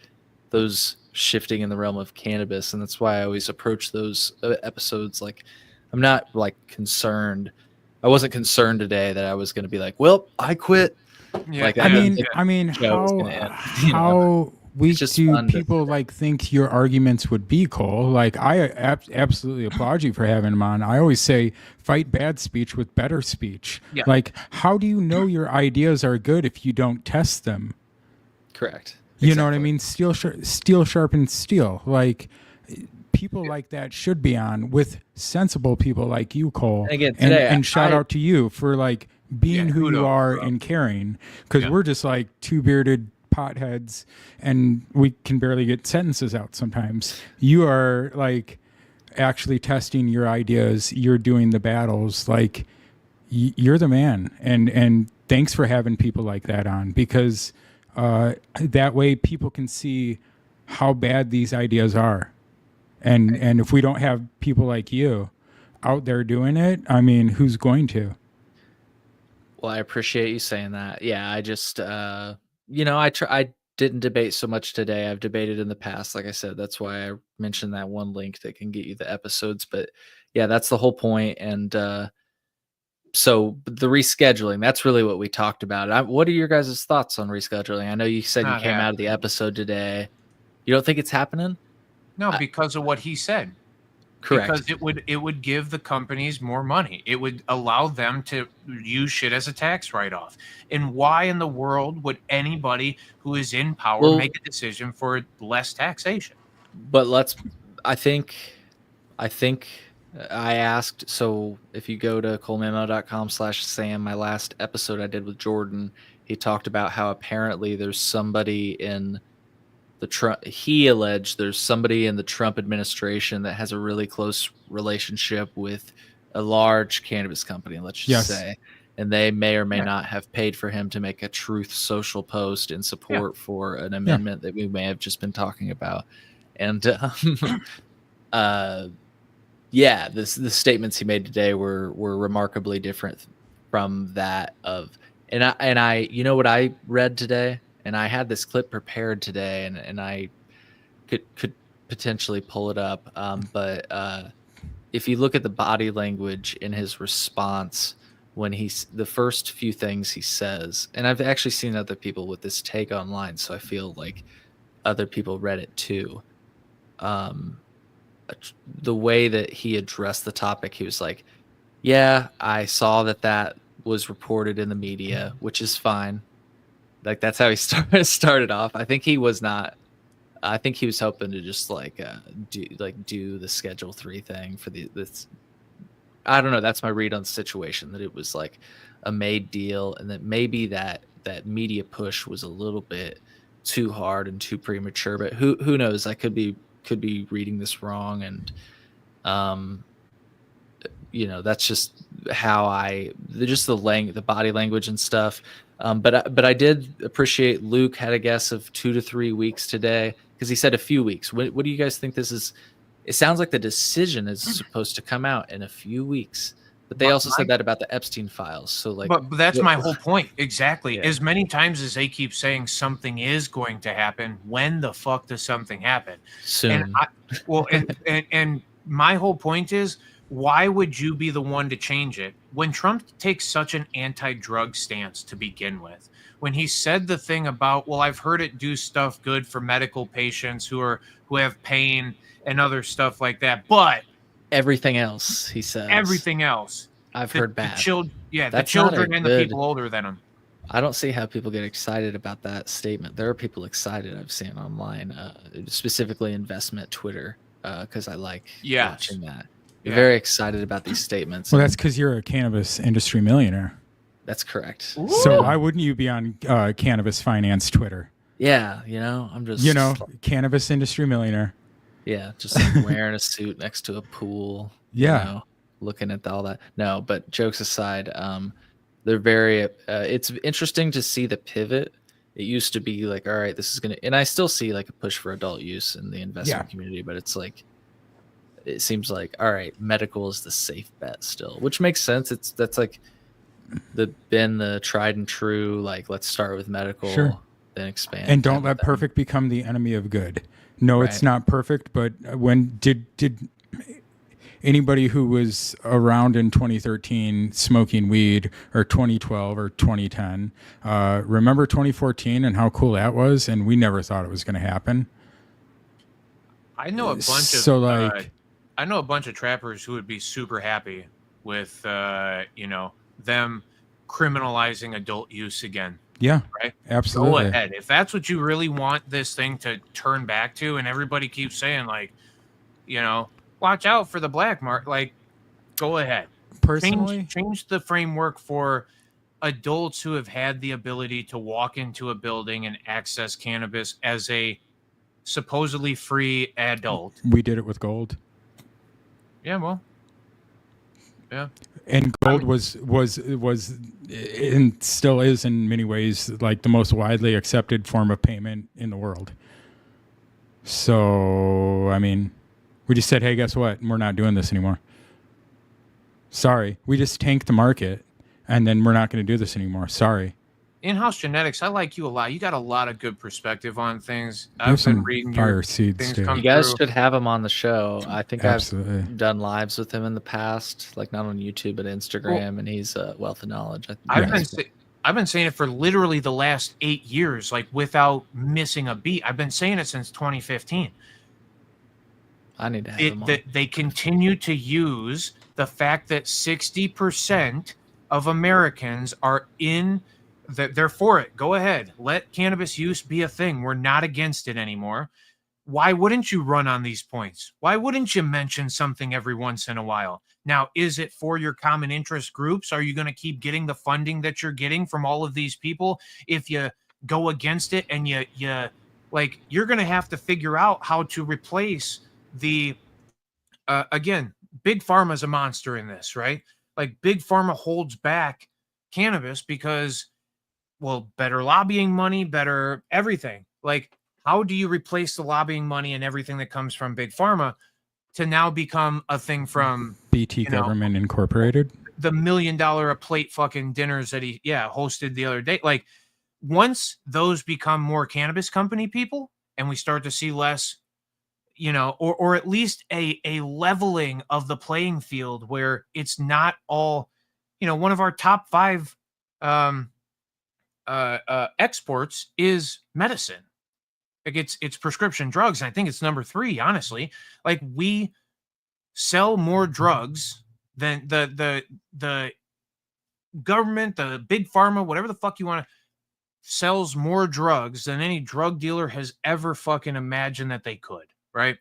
those shifting in the realm of cannabis, and that's why I always approach those episodes like I'm not like concerned. I wasn't concerned today that I was going to be like, well, I quit. Yeah. Like, I mean, how weak do people like think your arguments would be, Cole? Like, I absolutely applaud you for having him on. I always say, fight bad speech with better speech. Yeah. Like, how do you know your ideas are good if you don't test them? Correct. You know what I mean? Steel sharpens steel. Like, people like that should be on with sensible people like you, Cole. And again, today, and shout out to you for like being who you are and caring, because we're just like two bearded potheads and we can barely get sentences out sometimes. You are like actually testing your ideas. You're doing the battles. Like, you're the man. And thanks for having people like that on, because that way people can see how bad these ideas are. And if we don't have people like you out there doing it, I mean, who's going to? Well, I appreciate you saying that. Yeah, I just, I didn't debate so much today. I've debated in the past. Like I said, that's why I mentioned that one link that can get you the episodes. But yeah, that's the whole point. And so the rescheduling, that's really what we talked about. What are your guys' thoughts on rescheduling? I know you said you came out of the episode today. You don't think it's happening? No, because of what he said. Correct. Because it would give the companies more money. It would allow them to use shit as a tax write-off. And why in the world would anybody who is in power make a decision for less taxation? But I think I asked, so if you go to colememo.com/Sam, my last episode I did with Jordan, he talked about how apparently there's somebody in he alleged there's somebody in the Trump administration that has a really close relationship with a large cannabis company, let's just say, and they may or may not have paid for him to make a Truth Social post in support for an amendment that we may have just been talking about. And the statements he made today were remarkably different from that of, and I you know what I read today? And I had this clip prepared today, and I could potentially pull it up. But if you look at the body language in his response, when the first few things he says, and I've actually seen other people with this take online, so I feel like other people read it too. The way that he addressed the topic, he was like, yeah, I saw that was reported in the media, which is fine. Like, that's how he started off. I think he was hoping to just do the Schedule 3 thing for this. I don't know. That's my read on the situation, that it was like a made deal, and that maybe that media push was a little bit too hard and too premature. But who knows? I could be reading this wrong, and that's just how the body language and stuff. But I did appreciate Luke had a guess of 2 to 3 weeks today, because he said a few weeks. What do you guys think this is? It sounds like the decision is supposed to come out in a few weeks. But they also said that about the Epstein files. So like, but that's my whole point. Exactly. Yeah. As many times as they keep saying something is going to happen, when the fuck does something happen? soon. And my whole point is, why would you be the one to change it when Trump takes such an anti-drug stance to begin with? When he said the thing about, well, I've heard it do stuff good for medical patients who have pain and other stuff like that, but Everything else, he says. everything else, I've heard bad. the That's children not a and the good- people older than them. I don't see how people get excited about that statement. There are people excited I've seen online, specifically investment Twitter, because I like watching that. They're very excited about these statements. Well, that's because you're a cannabis industry millionaire. That's correct. Ooh. So why wouldn't you be on cannabis finance Twitter? Yeah, I'm just Cannabis industry millionaire. Yeah, just like wearing a suit next to a pool. Yeah. Looking at all that. No, but jokes aside, they're very. It's interesting to see the pivot. It used to be like, all right, this is gonna, and I still see like a push for adult use in the investment community, but it's like, it seems like, all right, medical is the safe bet still, which makes sense. That's like been the tried and true. Like, let's start with medical, then expand, and don't let perfect become the enemy of good. No, it's not perfect, but when did anybody who was around in 2013 smoking weed, or 2012 or 2010 remember 2014 and how cool that was? And we never thought it was going to happen. I know a bunch I know a bunch of trappers who would be super happy with them criminalizing adult use again. Yeah, right. Absolutely. Go ahead. If that's what you really want this thing to turn back to, and everybody keeps saying like, watch out for the black market, like, go ahead. Personally, change the framework for adults who have had the ability to walk into a building and access cannabis as a supposedly free adult. We did it with gold. Yeah, well, yeah. And gold was and still is in many ways like the most widely accepted form of payment in the world. So, I mean, we just said, hey, guess what? We're not doing this anymore. Sorry. We just tanked the market, and then we're not going to do this anymore. Sorry. In-house genetics, I like you a lot. You got a lot of good perspective on things. I've been reading fire seeds, things dude. come You guys through. should have him on the show. I think Absolutely. I've done lives with him in the past, like not on YouTube but Instagram, and he's a wealth of knowledge. I've been saying it for literally the last 8 years, like without missing a beat. I've been saying it since 2015. I need to have him on. They continue to use the fact that 60% of Americans are they're for it. Go ahead. Let cannabis use be a thing. We're not against it anymore. Why wouldn't you run on these points? Why wouldn't you mention something every once in a while? Now, is it for your common interest groups? Are you going to keep getting the funding that you're getting from all of these people if you go against it? And you're going to have to figure out how to replace the again, big pharma is a monster in this, right? Like, big pharma holds back cannabis because, well, better lobbying money, better everything. Like, how do you replace the lobbying money and everything that comes from big pharma to now become a thing from BT Government Incorporated? The $1 million a plate fucking dinners that he hosted the other day. Like, once those become more cannabis company people and we start to see less, or at least a leveling of the playing field where it's not all, one of our top 5 exports is medicine. Like, it's prescription drugs. And I think it's number 3, honestly. Like, we sell more drugs than the government, the big pharma, whatever the fuck you want to, sells more drugs than any drug dealer has ever fucking imagined that they could. Right.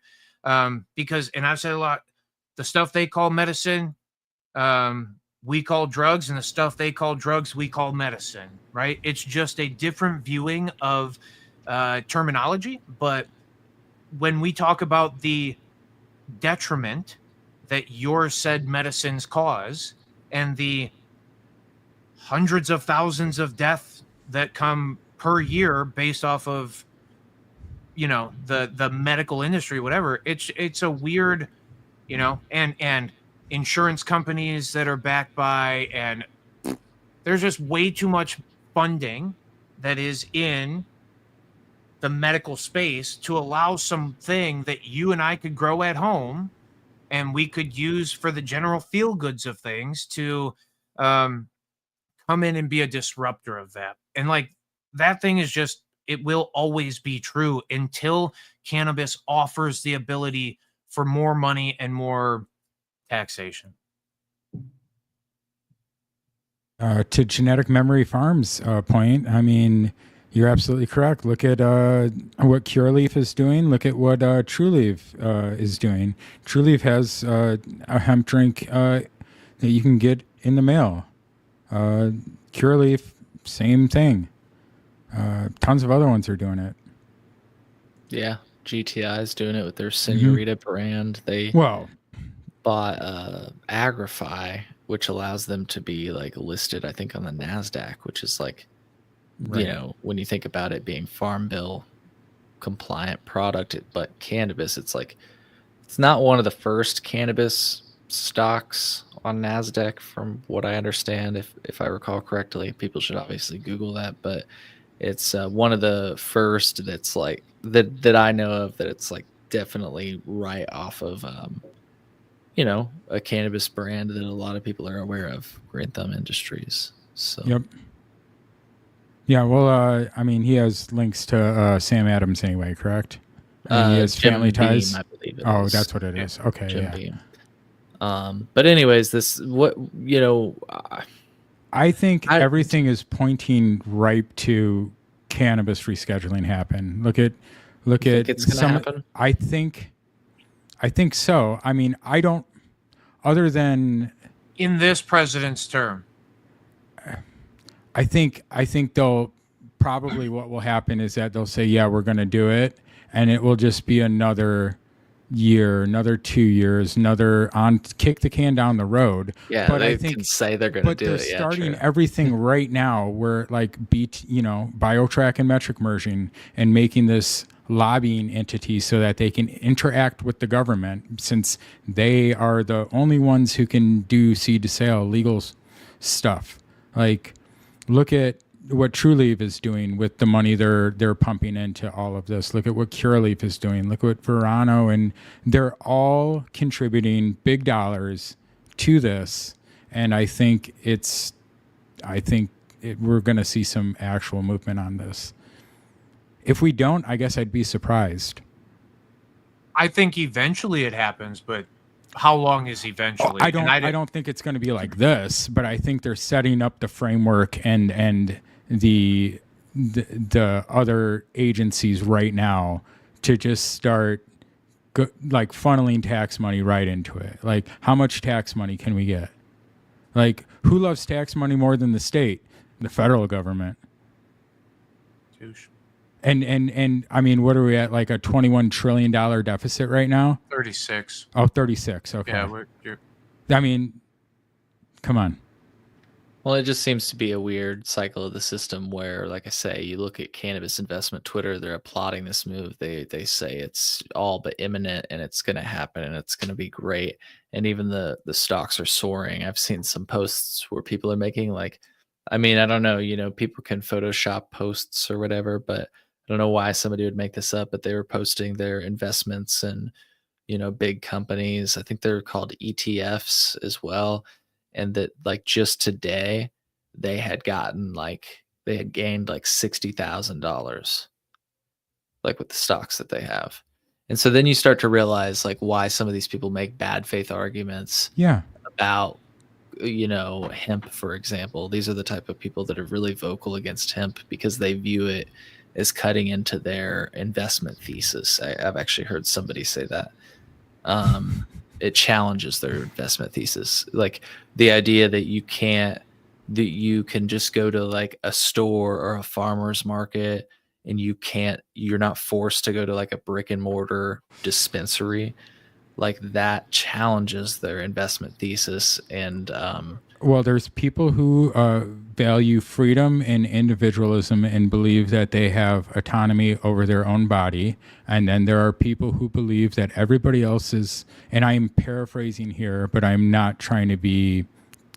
Because, and I've said a lot, the stuff they call medicine, we call drugs, and the stuff they call drugs, we call medicine. Right. It's just a different viewing of terminology. But when we talk about the detriment that your said medicines cause and the hundreds of thousands of deaths that come per year based off of, the medical industry, whatever, it's a weird, and insurance companies that are backed by, and there's just way too much funding that is in the medical space to allow something that you and I could grow at home and we could use for the general feel goods of things to um, come in and be a disruptor of that. And like that thing is just, it will always be true until cannabis offers the ability for more money and more taxation. To Genetic Memory Farms point, I mean, you're absolutely correct. Look at what Cureleaf is doing. Look at what TrueLeaf is doing. TrueLeaf has a hemp drink that you can get in the mail. Cureleaf, same thing. Tons of other ones are doing it. Yeah, GTI is doing it with their Senorita brand. They bought Agrify, which allows them to be like listed, I think, on the NASDAQ, which is like, you know, when you think about it being Farm Bill compliant product, but cannabis, it's like, it's not one of the first cannabis stocks on NASDAQ from what I understand, if I recall correctly. People should obviously Google that, but it's one of the first that's like, that I know of, that it's like definitely right off of you know, a cannabis brand that a lot of people are aware of, Green Thumb Industries. So Yep. Yeah, well, I mean, he has links to Sam Adams anyway, correct? I mean, he has Jim family ties. Beam, I believe it is. That's what it is. Okay, Jim Beam. But anyways, this, what, you know, I think everything is pointing right to cannabis rescheduling happen. Look at it's gonna happen? I think so. I mean, I don't, other than In this president's term. I think they'll probably, what will happen is that they'll say, yeah, we're going to do it, and it will just be another year, another 2 years, another kick the can down the road. Yeah, but they I think, can say they're going to do it. But they're starting everything right now, where like BioTrack and metric merging and making this lobbying entity so that they can interact with the government, since they are the only ones who can do seed to sale legal stuff. Like, look at what TrueLeaf is doing with the money they're pumping into all of this. Look at what Cureleaf is doing. Look what Verano, and they're all contributing big dollars to this. And I think we're going to see some actual movement on this. If we don't, I guess I'd be surprised. I think eventually it happens, but how long is eventually? I don't think it's going to be like this, but I think they're setting up the framework and the other agencies right now to just start like funneling tax money right into it. Like, how much tax money can we get? Like, who loves tax money more than the state? The federal government. Douche. And I mean, what are we at? Like a $21 trillion deficit right now? 36. Oh, 36. Okay. Yeah, I mean, come on. Well, it just seems to be a weird cycle of the system where, like I say, you look at cannabis investment Twitter, they're applauding this move. They say it's all but imminent and it's going to happen and it's going to be great. And even the stocks are soaring. I've seen some posts where people are making like, I mean, I don't know, you know, people can Photoshop posts or whatever, but I don't know why somebody would make this up, but they were posting their investments in, you know, big companies. I think they're called ETFs as well. And that, like, just today they had gained like $60,000, like with the stocks that they have. And so then you start to realize like why some of these people make bad faith arguments about, you know, hemp, for example. These are the type of people that are really vocal against hemp because they view it as cutting into their investment thesis. I've actually heard somebody say that. It challenges their investment thesis. Like the idea that you can just go to like a store or a farmer's market and you're not forced to go to like a brick and mortar dispensary. Like that challenges their investment thesis. And Well, there's people who value freedom and individualism and believe that they have autonomy over their own body. And then there are people who believe that everybody else is, and I'm paraphrasing here, but I'm not trying to be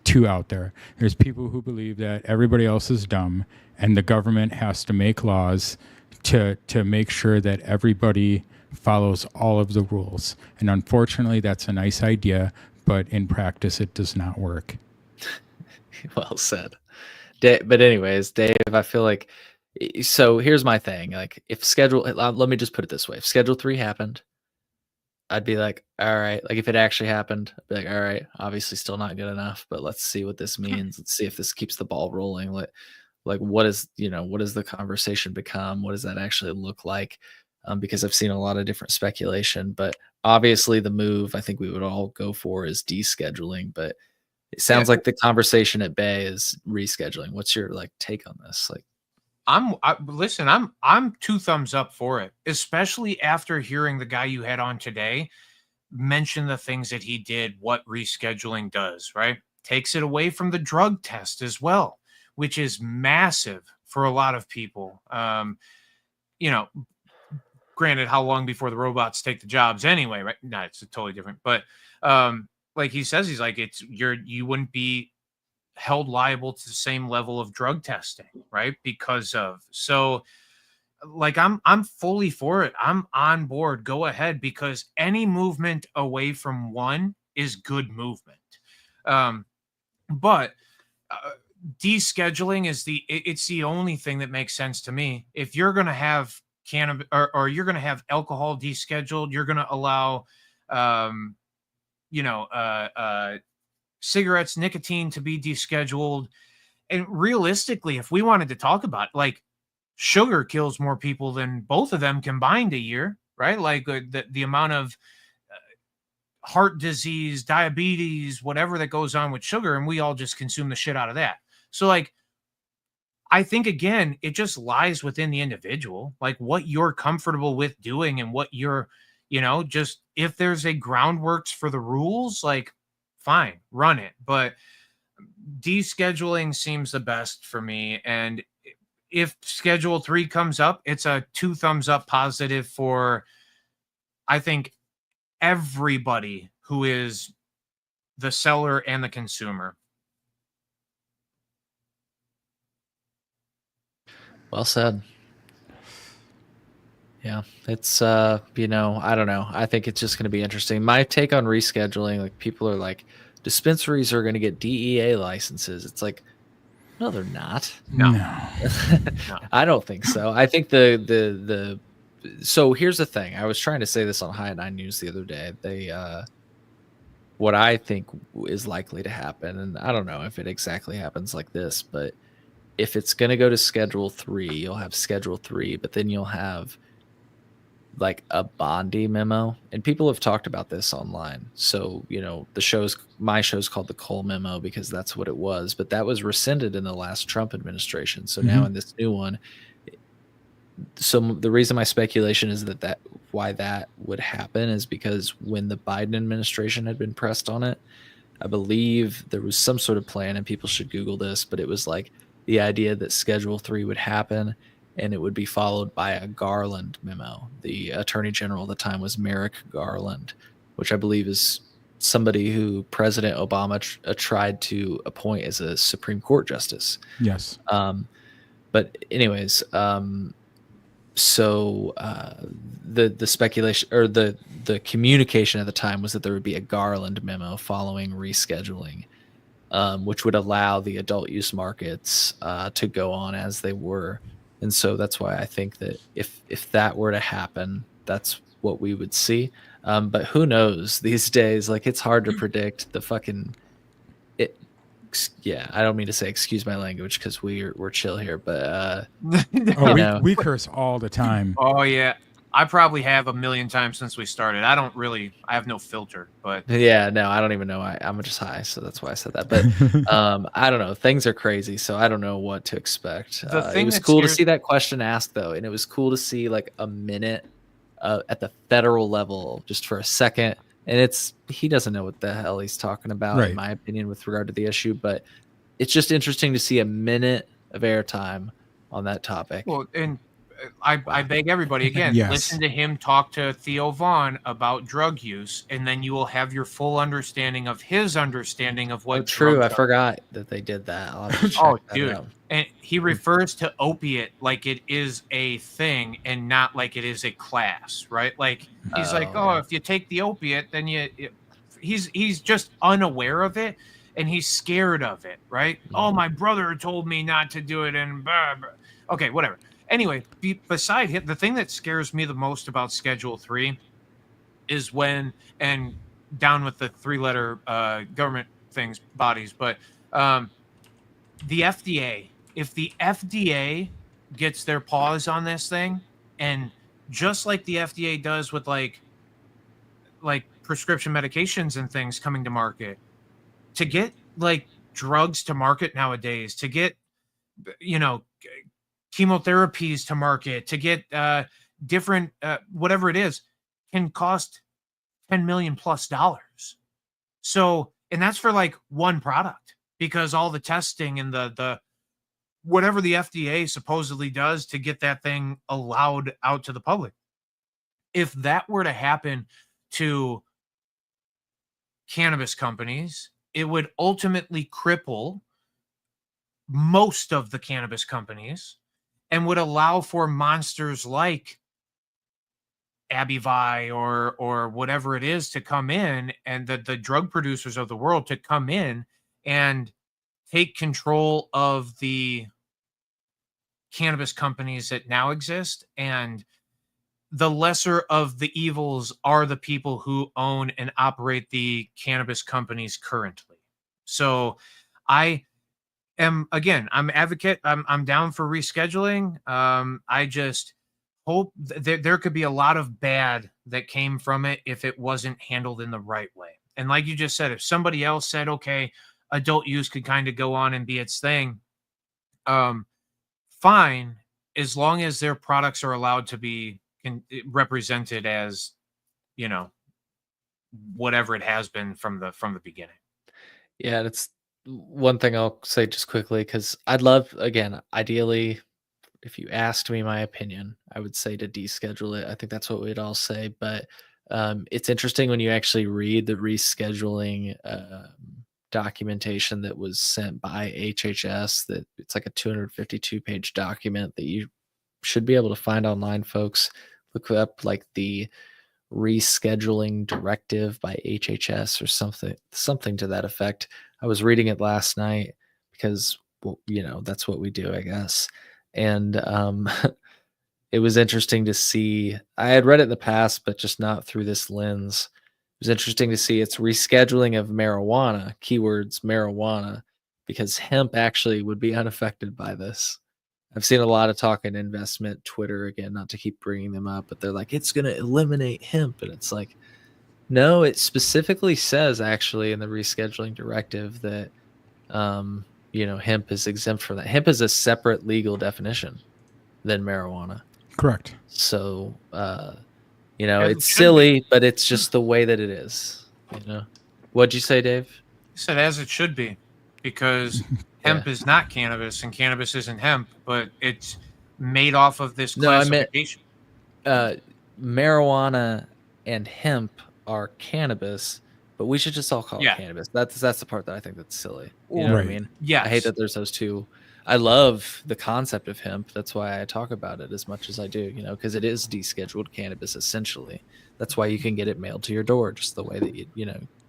too out there. There's people who believe that everybody else is dumb and the government has to make laws to make sure that everybody follows all of the rules. And unfortunately, that's a nice idea, but in practice, it does not work. Well said. But anyways, Dave, I feel like, so here's my thing. Like if let me just put it this way. If Schedule 3 happened, I'd be like, all right. Like if it actually happened, I'd be like, all right, obviously still not good enough, but let's see what this means. Let's see if this keeps the ball rolling. Like what does the conversation become? What does that actually look like? Because I've seen a lot of different speculation, but obviously the move I think we would all go for is descheduling, but it sounds like the conversation at Bay is rescheduling. What's your take on this? Like, listen, I'm 2 thumbs up for it, especially after hearing the guy you had on today mention the things that he did, what rescheduling does, right? Takes it away from the drug test as well, which is massive for a lot of people. Granted, how long before the robots take the jobs anyway, right? No, it's totally different. But like he says, he's like, you wouldn't be held liable to the same level of drug testing, right? Because of, so like, I'm fully for it. I'm on board. Go ahead, because any movement away from one is good movement. But descheduling is it's the only thing that makes sense to me. If you're going to have cannabis or you're going to have alcohol descheduled, you're going to allow, cigarettes, nicotine to be descheduled. And realistically, if we wanted to talk about sugar kills more people than both of them combined a year, right? Like the amount of heart disease, diabetes, whatever that goes on with sugar, and we all just consume the shit out of that. So I think, again, it just lies within the individual, like what you're comfortable with doing and what you're, just if there's a groundworks for the rules, fine, run it. But descheduling seems the best for me. And if Schedule 3 comes up, it's a 2 thumbs up positive for, I think, everybody who is the seller and the consumer. Well said. Yeah, it's I don't know. I think it's just going to be interesting. My take on rescheduling, people are like, dispensaries are going to get DEA licenses. It's like, no, they're not. No. I don't think so. I think so here's the thing. I was trying to say this on High 9 News the other day. They what I think is likely to happen, and I don't know if it exactly happens like this, but if it's going to go to Schedule 3, you'll have Schedule 3, but then you'll have a Bondi memo, and people have talked about this online. So, my show's called the Cole Memo because that's what it was, but that was rescinded in the last Trump administration. So now in this new one, so the reason my speculation is that why that would happen is because when the Biden administration had been pressed on it, I believe there was some sort of plan, and people should Google this, but it was the idea that Schedule 3 would happen and it would be followed by a Garland memo. The Attorney General at the time was Merrick Garland, which I believe is somebody who President Obama tried to appoint as a Supreme Court justice. Yes. But anyways, so the speculation or the communication at the time was that there would be a Garland memo following rescheduling, which would allow the adult use markets to go on as they were. And so that's why I think that if that were to happen, that's what we would see. But who knows these days? It's hard to predict the fucking it. Yeah, I don't mean to say excuse my language because we're chill here, but we curse all the time. Oh yeah, I probably have a million times since we started. I have no filter, but yeah, no, I don't even know. I'm just high, so that's why I said that. But I don't know. Things are crazy, so I don't know what to expect. It was cool to see that question asked, though, and it was cool to see a minute at the federal level, just for a second, and he doesn't know what the hell he's talking about, Right. in my opinion, with regard to the issue. But it's just interesting to see a minute of airtime on that topic. Well, and I beg everybody again, Yes. listen to him talk to Theo Vaughn about drug use, and then you will have your full understanding of his understanding of what. Oh, true. I drugs are. forgot that they did that. I'll have to check Oh, that dude. out. And he refers to opiate like it is a thing and not like it is a class, right? Like he's like, oh, if you take the opiate, then he's just unaware of it and he's scared of it, right? Oh, my brother told me not to do it and blah, blah. Okay, whatever. Anyway, beside him, the thing that scares me the most about Schedule 3 is when, and down with the 3-letter government things, bodies, but the FDA, if the FDA gets their paws on this thing, and just like the FDA does with like prescription medications and things coming to market, to get like drugs to market nowadays, to get, chemotherapies to market, to get different whatever it is, can cost $10 million plus. So, and that's for like one product, because all the testing and the whatever the FDA supposedly does to get that thing allowed out to the public. If that were to happen to cannabis companies, it would ultimately cripple most of the cannabis companies and would allow for monsters like Abivai or whatever it is to come in, and the drug producers of the world to come in and take control of the cannabis companies that now exist. And the lesser of the evils are the people who own and operate the cannabis companies currently. So I'm advocate. I'm down for rescheduling. I just hope there could be a lot of bad that came from it if it wasn't handled in the right way. And like you just said, if somebody else said, okay, adult use could kind of go on and be its thing, fine, as long as their products are allowed to be represented as, whatever it has been from the beginning. Yeah, that's one thing I'll say just quickly, because I'd love, again, ideally, if you asked me my opinion, I would say to deschedule it. I think that's what we'd all say. But it's interesting when you actually read the rescheduling documentation that was sent by HHS, that it's like a 252-page document that you should be able to find online, folks. Look up like the rescheduling directive by HHS or something to that effect. I was reading it last night because, well, that's what we do, I guess. And it was interesting to see. I had read it in the past, but just not through this lens. It was interesting to see it's rescheduling of marijuana, keywords marijuana, because hemp actually would be unaffected by this. I've seen a lot of talk in investment Twitter, again, not to keep bringing them up, but they're like, it's going to eliminate hemp. And it's like, no, it specifically says actually in the rescheduling directive that, hemp is exempt from that. Hemp is a separate legal definition than marijuana. Correct. So, it's silly, but it's just the way that it is. What'd you say, Dave? I said as it should be, because hemp is not cannabis and cannabis isn't hemp, but it's made off of this classification. Marijuana and hemp are cannabis, but we should just all call it cannabis. That's the part that I think that's silly. You know what I mean? Yeah. I hate that there's those two. I love the concept of hemp. That's why I talk about it as much as I do, because it is descheduled cannabis essentially. That's why you can get it mailed to your door just the way that you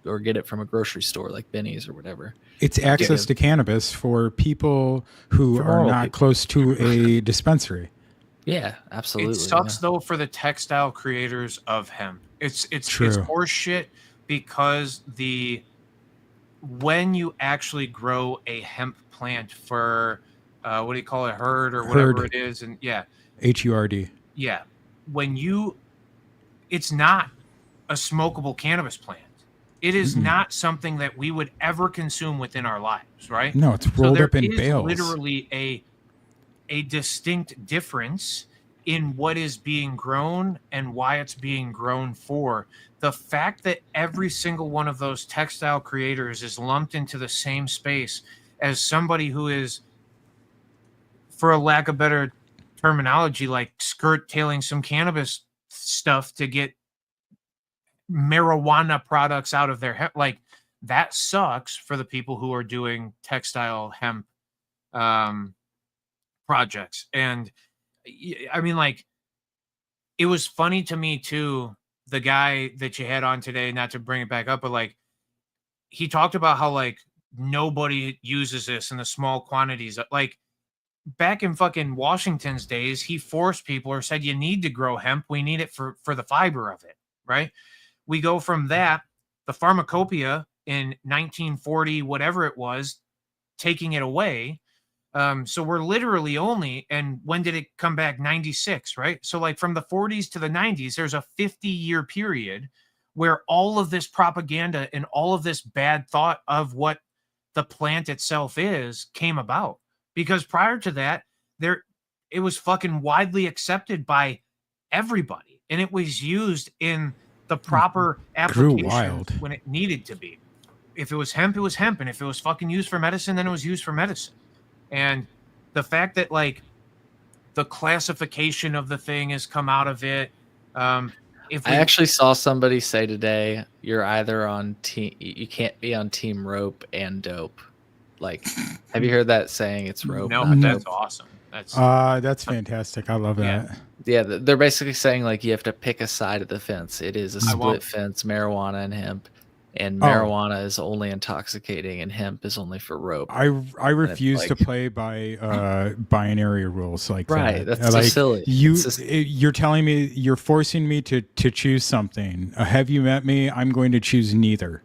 or get it from a grocery store like Benny's or whatever. It's access to cannabis for people who are not close to a dispensary. Yeah, absolutely. It sucks though for the textile creators of hemp. It's horseshit, because when you actually grow a hemp plant for what do you call it, herd or whatever it is, and HURD. Yeah, it's not a smokable cannabis plant. It is not something that we would ever consume within our lives, right? No, it's rolled up in bales. Literally a distinct difference in what is being grown and why it's being grown for. The fact that every single one of those textile creators is lumped into the same space as somebody who is, for a lack of better terminology, like skirt tailing some cannabis stuff to get marijuana products out of their hemp, like that sucks for the people who are doing textile hemp projects. And I mean, like, it was funny to me too, the guy that you had on today, not to bring it back up, but like he talked about how like nobody uses this in the small quantities. Like back in fucking Washington's days, he forced people or said, you need to grow hemp. We need it for the fiber of it. Right. We go from that, the pharmacopoeia in 1940, whatever it was, taking it away. So we're literally only, and when did it come back? 96, right? So like from the 40s to the 90s, there's a 50-year period where all of this propaganda and all of this bad thought of what the plant itself is came about. Because prior to that, it was fucking widely accepted by everybody, and it was used in the proper application when it needed to be. If it was hemp, it was hemp, and if it was fucking used for medicine, then it was used for medicine. And the fact that like the classification of the thing has come out of it. I actually saw somebody say today, you're either on team, you can't be on team rope and dope. Like, have you heard that saying? It's rope. No, not that's dope. awesome. That's fantastic. I love that. Yeah, they're basically saying like you have to pick a side of the fence. It is a split fence, marijuana and hemp. And marijuana is only intoxicating, and hemp is only for rope. I refuse to play by binary rules like that. Right, that's so silly. You're telling me, you're forcing me to choose something. Have you met me? I'm going to choose neither.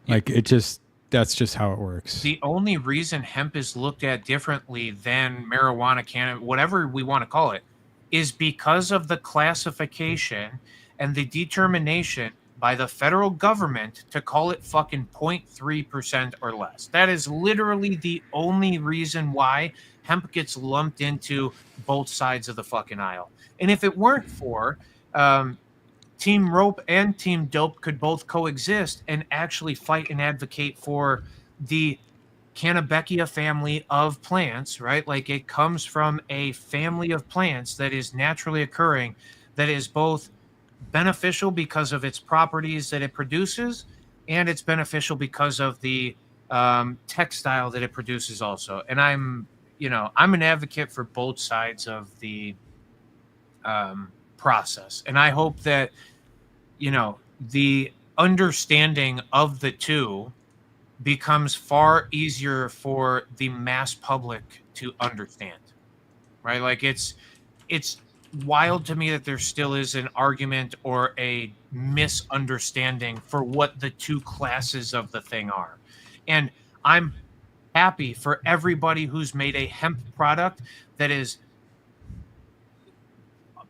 Like that's just how it works. The only reason hemp is looked at differently than marijuana, cannabis, whatever we want to call it, is because of the classification and the determination by the federal government to call it fucking 0.3% or less. That is literally the only reason why hemp gets lumped into both sides of the fucking aisle. And if it weren't for Team Rope and Team Dope could both coexist and actually fight and advocate for the Cannabeckia family of plants, right? Like it comes from a family of plants that is naturally occurring, that is both beneficial because of its properties that it produces, and it's beneficial because of the textile that it produces also. And I'm an advocate for both sides of the process. And I hope that, the understanding of the two becomes far easier for the mass public to understand, right? Like it's wild to me that there still is an argument or a misunderstanding for what the two classes of the thing are. And I'm happy for everybody who's made a hemp product that is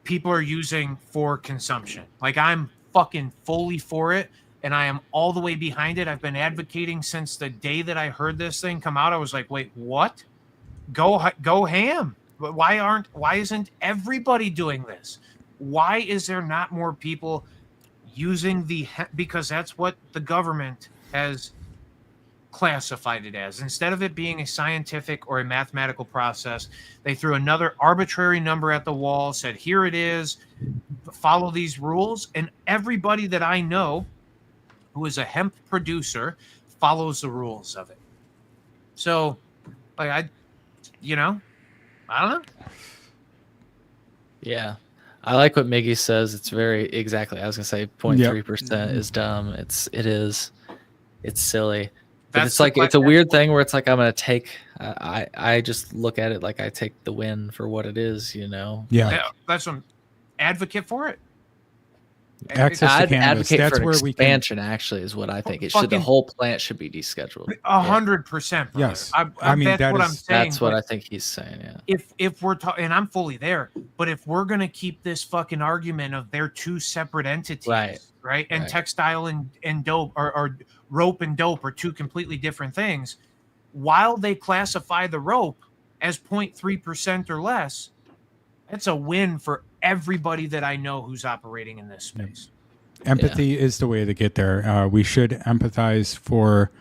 people are using for consumption. Like I'm fucking fully for it, and I am all the way behind it. I've been advocating since the day that I heard this thing come out. I was like, wait, what? Go ham. Why isn't everybody doing this? Why is there not more people using because that's what the government has classified it as. Instead of it being a scientific or a mathematical process, they threw another arbitrary number at the wall, said, here it is, follow these rules. And everybody that I know who is a hemp producer follows the rules of it. So, like, I don't know. Yeah. I like what Miggy says. It's very exactly. I was gonna say 0.3% is dumb. It's silly. But it's like it's a weird thing where it's like I'm gonna take. I just look at it like I take the win for what it is. Yeah, that's what I'm advocate for it. Access to cannabis. Advocate That's for where expansion. Actually, is what I think. The whole plant should be descheduled. 100%. Yes, I mean that's what I'm saying. That's what I think he's saying. Yeah. If we're talking, and I'm fully there, but if we're gonna keep this fucking argument of they're two separate entities, right? And textile and dope or rope and dope are two completely different things. While they classify the rope as 0.3% or less, That's a win for everybody that I know who's operating in this space. Empathy is the way to get there. We should empathize for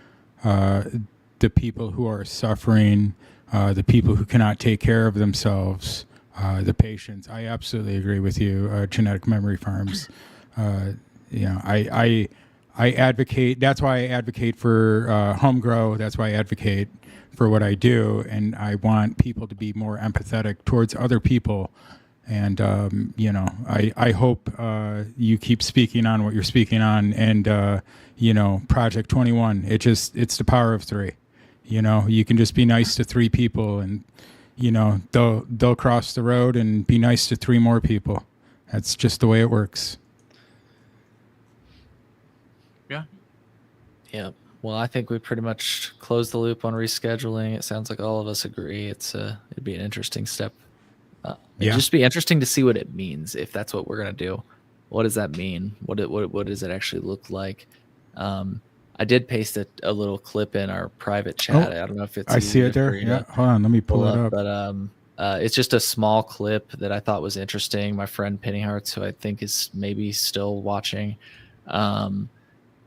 the people who are suffering, the people who cannot take care of themselves, the patients. I absolutely agree with you. Genetic Memory Farms. I advocate. That's why I advocate for home grow. That's why I advocate for what I do, and I want people to be more empathetic towards other people. And I hope you keep speaking on what you're speaking on. And Project 21. It's the power of three. You can just be nice to three people, and they'll cross the road and be nice to three more people. That's just the way it works. Yeah. Yeah. Well, I think we pretty much closed the loop on rescheduling. It sounds like all of us agree. It'd be an interesting step. It'd just be interesting to see what it means if that's what we're gonna do. What does that mean? What does it actually look like? I did paste a little clip in our private chat. I don't know if it's. I see it there. Yeah. Hold on. Let me pull it up. But it's just a small clip that I thought was interesting. My friend Penny Hearts, who I think is maybe still watching.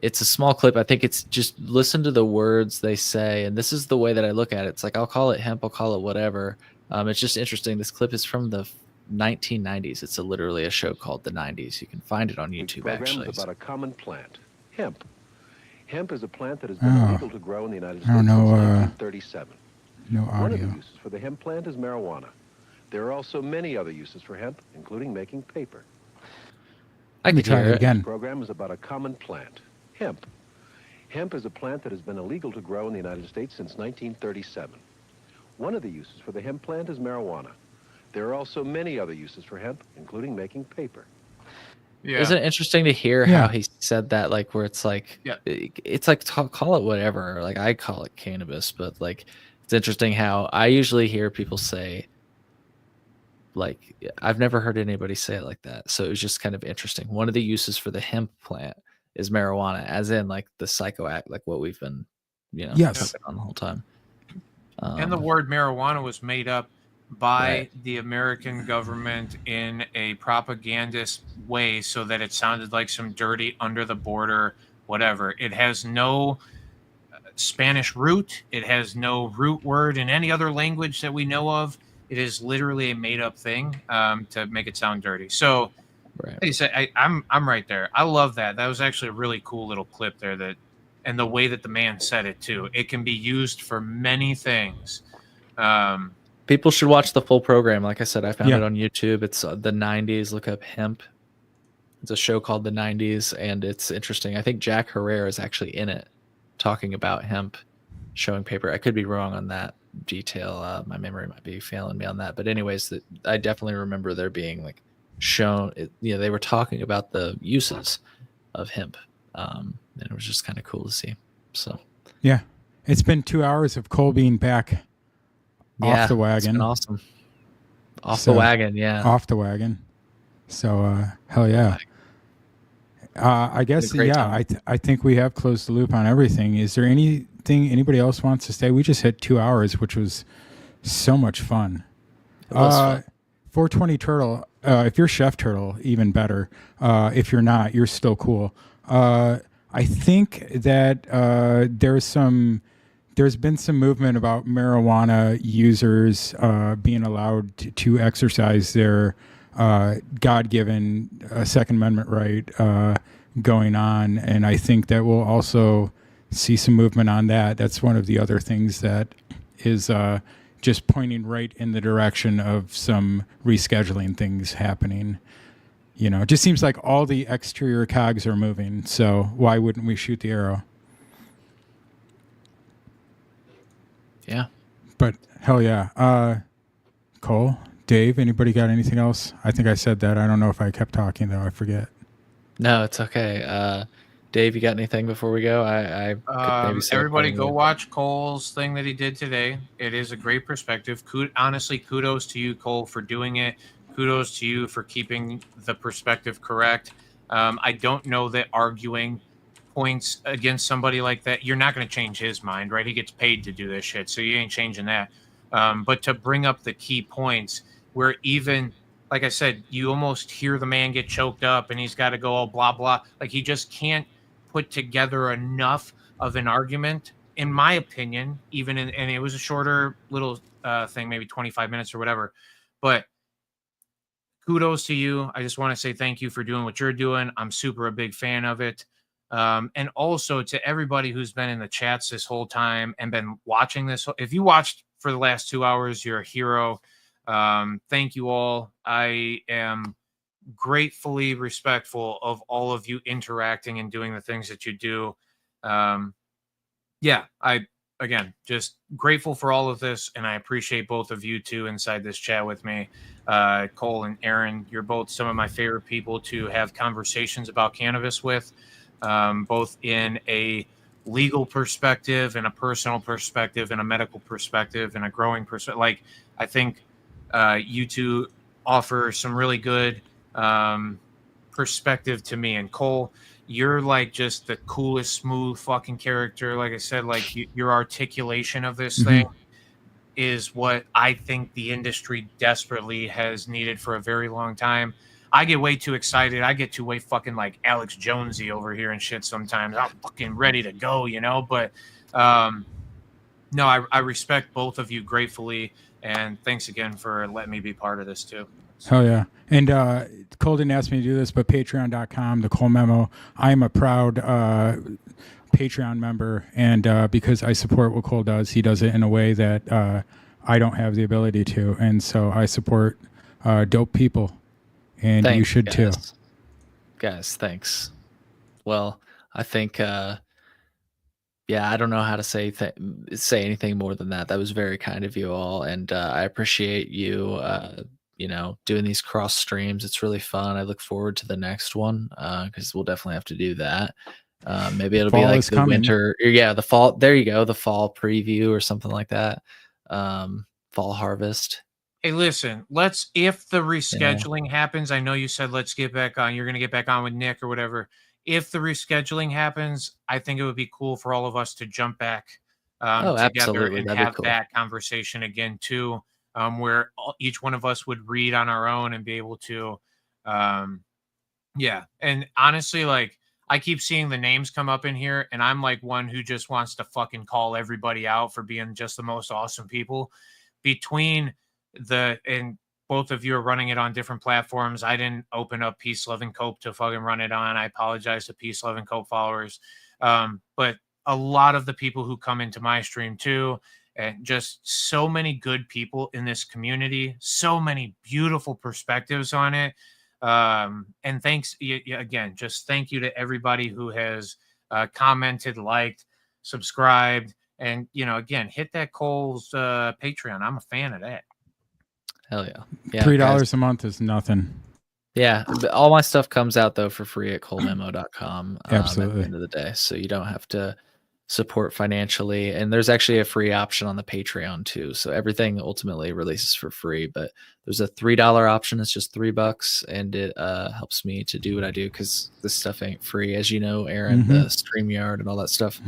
It's a small clip. I think it's just listen to the words they say. And this is the way that I look at it. It's like, I'll call it hemp. I'll call it whatever. It's just interesting. This clip is from the 1990s. It's literally a show called The 90s. You can find it on YouTube, actually. About a common plant, hemp. Hemp is a plant that has been illegal to grow in the United States since 1937. No audio. One of the uses for the hemp plant is marijuana. There are also many other uses for hemp, including making paper. I can try it again. This program is about a common plant, hemp. Hemp is a plant that has been illegal to grow in the United States since 1937. One of the uses for the hemp plant is marijuana. There are also many other uses for hemp, including making paper. Yeah. Isn't it interesting to hear how he said that, like, where it's like, it's like, call it whatever. Like, I call it cannabis, but like, it's interesting how I usually hear people say, like, I've never heard anybody say it like that. So it was just kind of interesting. One of the uses for the hemp plant is marijuana, as in like the psychoact, like what we've been, talking on the whole time. And the word marijuana was made up by the American government in a propagandist way so that it sounded like some dirty under the border, whatever. It has no Spanish root. It has no root word in any other language that we know of. It is literally a made up thing to make it sound dirty. So like I said, I'm right there. I love that. That was actually a really cool little clip there, and the way that the man said it too. It can be used for many things. People should watch the full program. Like I said, I found it on YouTube. It's the 90s. Look up hemp. It's a show called The 90s, and it's interesting. I think Jack Herrera is actually in it, talking about hemp, showing paper. I could be wrong on that detail. My memory might be failing me on that. But anyways, I definitely remember there being like shown. They were talking about the uses of hemp, and it was just kind of cool to see. So yeah, it's been 2 hours of Cole being back. Off the wagon. It's been awesome. Off the wagon, yeah. Off the wagon. So, hell yeah. I guess, I think we have closed the loop on everything. Is there anything anybody else wants to say? We just hit 2 hours, which was so much fun. It was fun. 420 Turtle, if you're Chef Turtle, even better. If you're not, you're still cool. I think that there's been some movement about marijuana users being allowed to exercise their God-given Second Amendment right going on. And I think that we'll also see some movement on that. That's one of the other things that is just pointing right in the direction of some rescheduling things happening. It just seems like all the exterior cogs are moving. So why wouldn't we shoot the arrow? Yeah. But hell yeah. Cole, Dave, anybody got anything else? I think I said that. I don't know if I kept talking though. I forget. No, it's okay. Dave, you got anything before we go? I could maybe say everybody go watch Cole's thing that he did today. It is a great perspective. Honestly, kudos to you, Cole, for doing it. Kudos to you for keeping the perspective correct. I don't know that arguing points against somebody like that, you're not going to change his mind, right? He gets paid to do this shit, so you ain't changing that. But to bring up the key points where even like I said, you almost hear the man get choked up and he's got to go all blah, blah. Like he just can't put together enough of an argument, in my opinion, and it was a shorter little thing, maybe 25 minutes or whatever. But kudos to you. I just want to say thank you for doing what you're doing. I'm super a big fan of it. And also to everybody who's been in the chats this whole time and been watching this. If you watched for the last 2 hours, you're a hero. Thank you all. I am gratefully respectful of all of you interacting and doing the things that you do. Again, just grateful for all of this, and I appreciate both of you two inside this chat with me. Cole and Aaron, you're both some of my favorite people to have conversations about cannabis with, both in a legal perspective and a personal perspective and a medical perspective and a growing perspective. Like, I think you two offer some really good perspective to me. And Cole, you're like just the coolest, smooth fucking character. Like I said, like your articulation of this thing is what I think the industry desperately has needed for a very long time. I get way too excited. I get too way fucking like Alex Jonesy over here and shit sometimes. I'm fucking ready to go, you know? But no, I respect both of you gratefully. And thanks again for letting me be part of this too. Oh, yeah. And Cole didn't ask me to do this, but patreon.com, the Cole Memo. I am a proud Patreon member. And because I support what Cole does, he does it in a way that I don't have the ability to. And so I support dope people. And Thanks, you should too. Guys, thanks. Well, I think, I don't know how to say anything more than that. That was very kind of you all. And I appreciate you, doing these cross streams. It's really fun. I look forward to the next one because we'll definitely have to do that. Maybe it'll Fall be like is the coming. winter. Yeah, the fall. There you go. The fall preview or something like that. Fall harvest. Hey, listen, if the rescheduling happens, I know you said let's get back on, you're going to get back on with Nick or whatever. If the rescheduling happens, I think it would be cool for all of us to jump back together absolutely. and That'd be have cool. that conversation again too, where each one of us would read on our own and be able to, And honestly, like, I keep seeing the names come up in here, and I'm like one who just wants to fucking call everybody out for being just the most awesome people. And both of you are running it on different platforms. I didn't open up Peace, Love, and Cope to fucking run it on. I apologize to Peace, Love, and Cope followers. But a lot of the people who come into my stream too, and just so many good people in this community, so many beautiful perspectives on it. And thanks again, just thank you to everybody who has commented, liked, subscribed, and, again, hit that Cole's Patreon. I'm a fan of that. Hell yeah. $3 a month is nothing. Yeah. All my stuff comes out though for free at colememo.com Absolutely. at the end of the day. So you don't have to support financially. And there's actually a free option on the Patreon too. So everything ultimately releases for free, but there's a $3 option. It's just $3 and it helps me to do what I do because this stuff ain't free. As you know, Aaron, the StreamYard and all that stuff,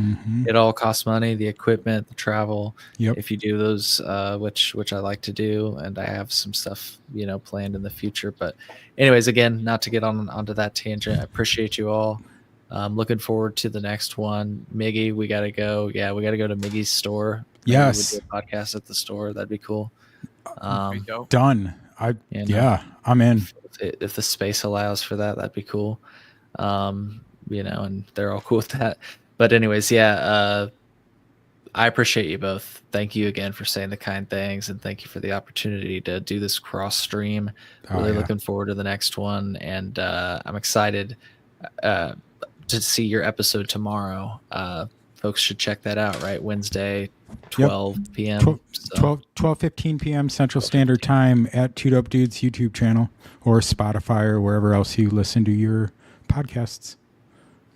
it all costs money, the equipment, the travel. Yep. If you do those, which I like to do, and I have some stuff, planned in the future. But anyways, again, not to get onto that tangent, I appreciate you all. Looking forward to the next one. Miggy, we got to go. Yeah, we got to go to Miggy's store. Maybe Yes. we do a podcast at the store. That'd be cool. Done. I'm in. If the space allows for that, that'd be cool. And they're all cool with that. But anyways, I appreciate you both. Thank you again for saying the kind things, and thank you for the opportunity to do this cross stream. Really looking forward to the next one, and I'm excited to see your episode tomorrow. Folks should check that out, right? Wednesday, 12 p.m. 12:15 p.m. Central Standard Time at Two Dope Dudes YouTube channel or Spotify or wherever else you listen to your podcasts.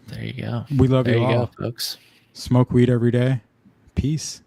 There you go. We love you all. There you go, folks. Smoke weed every day. Peace.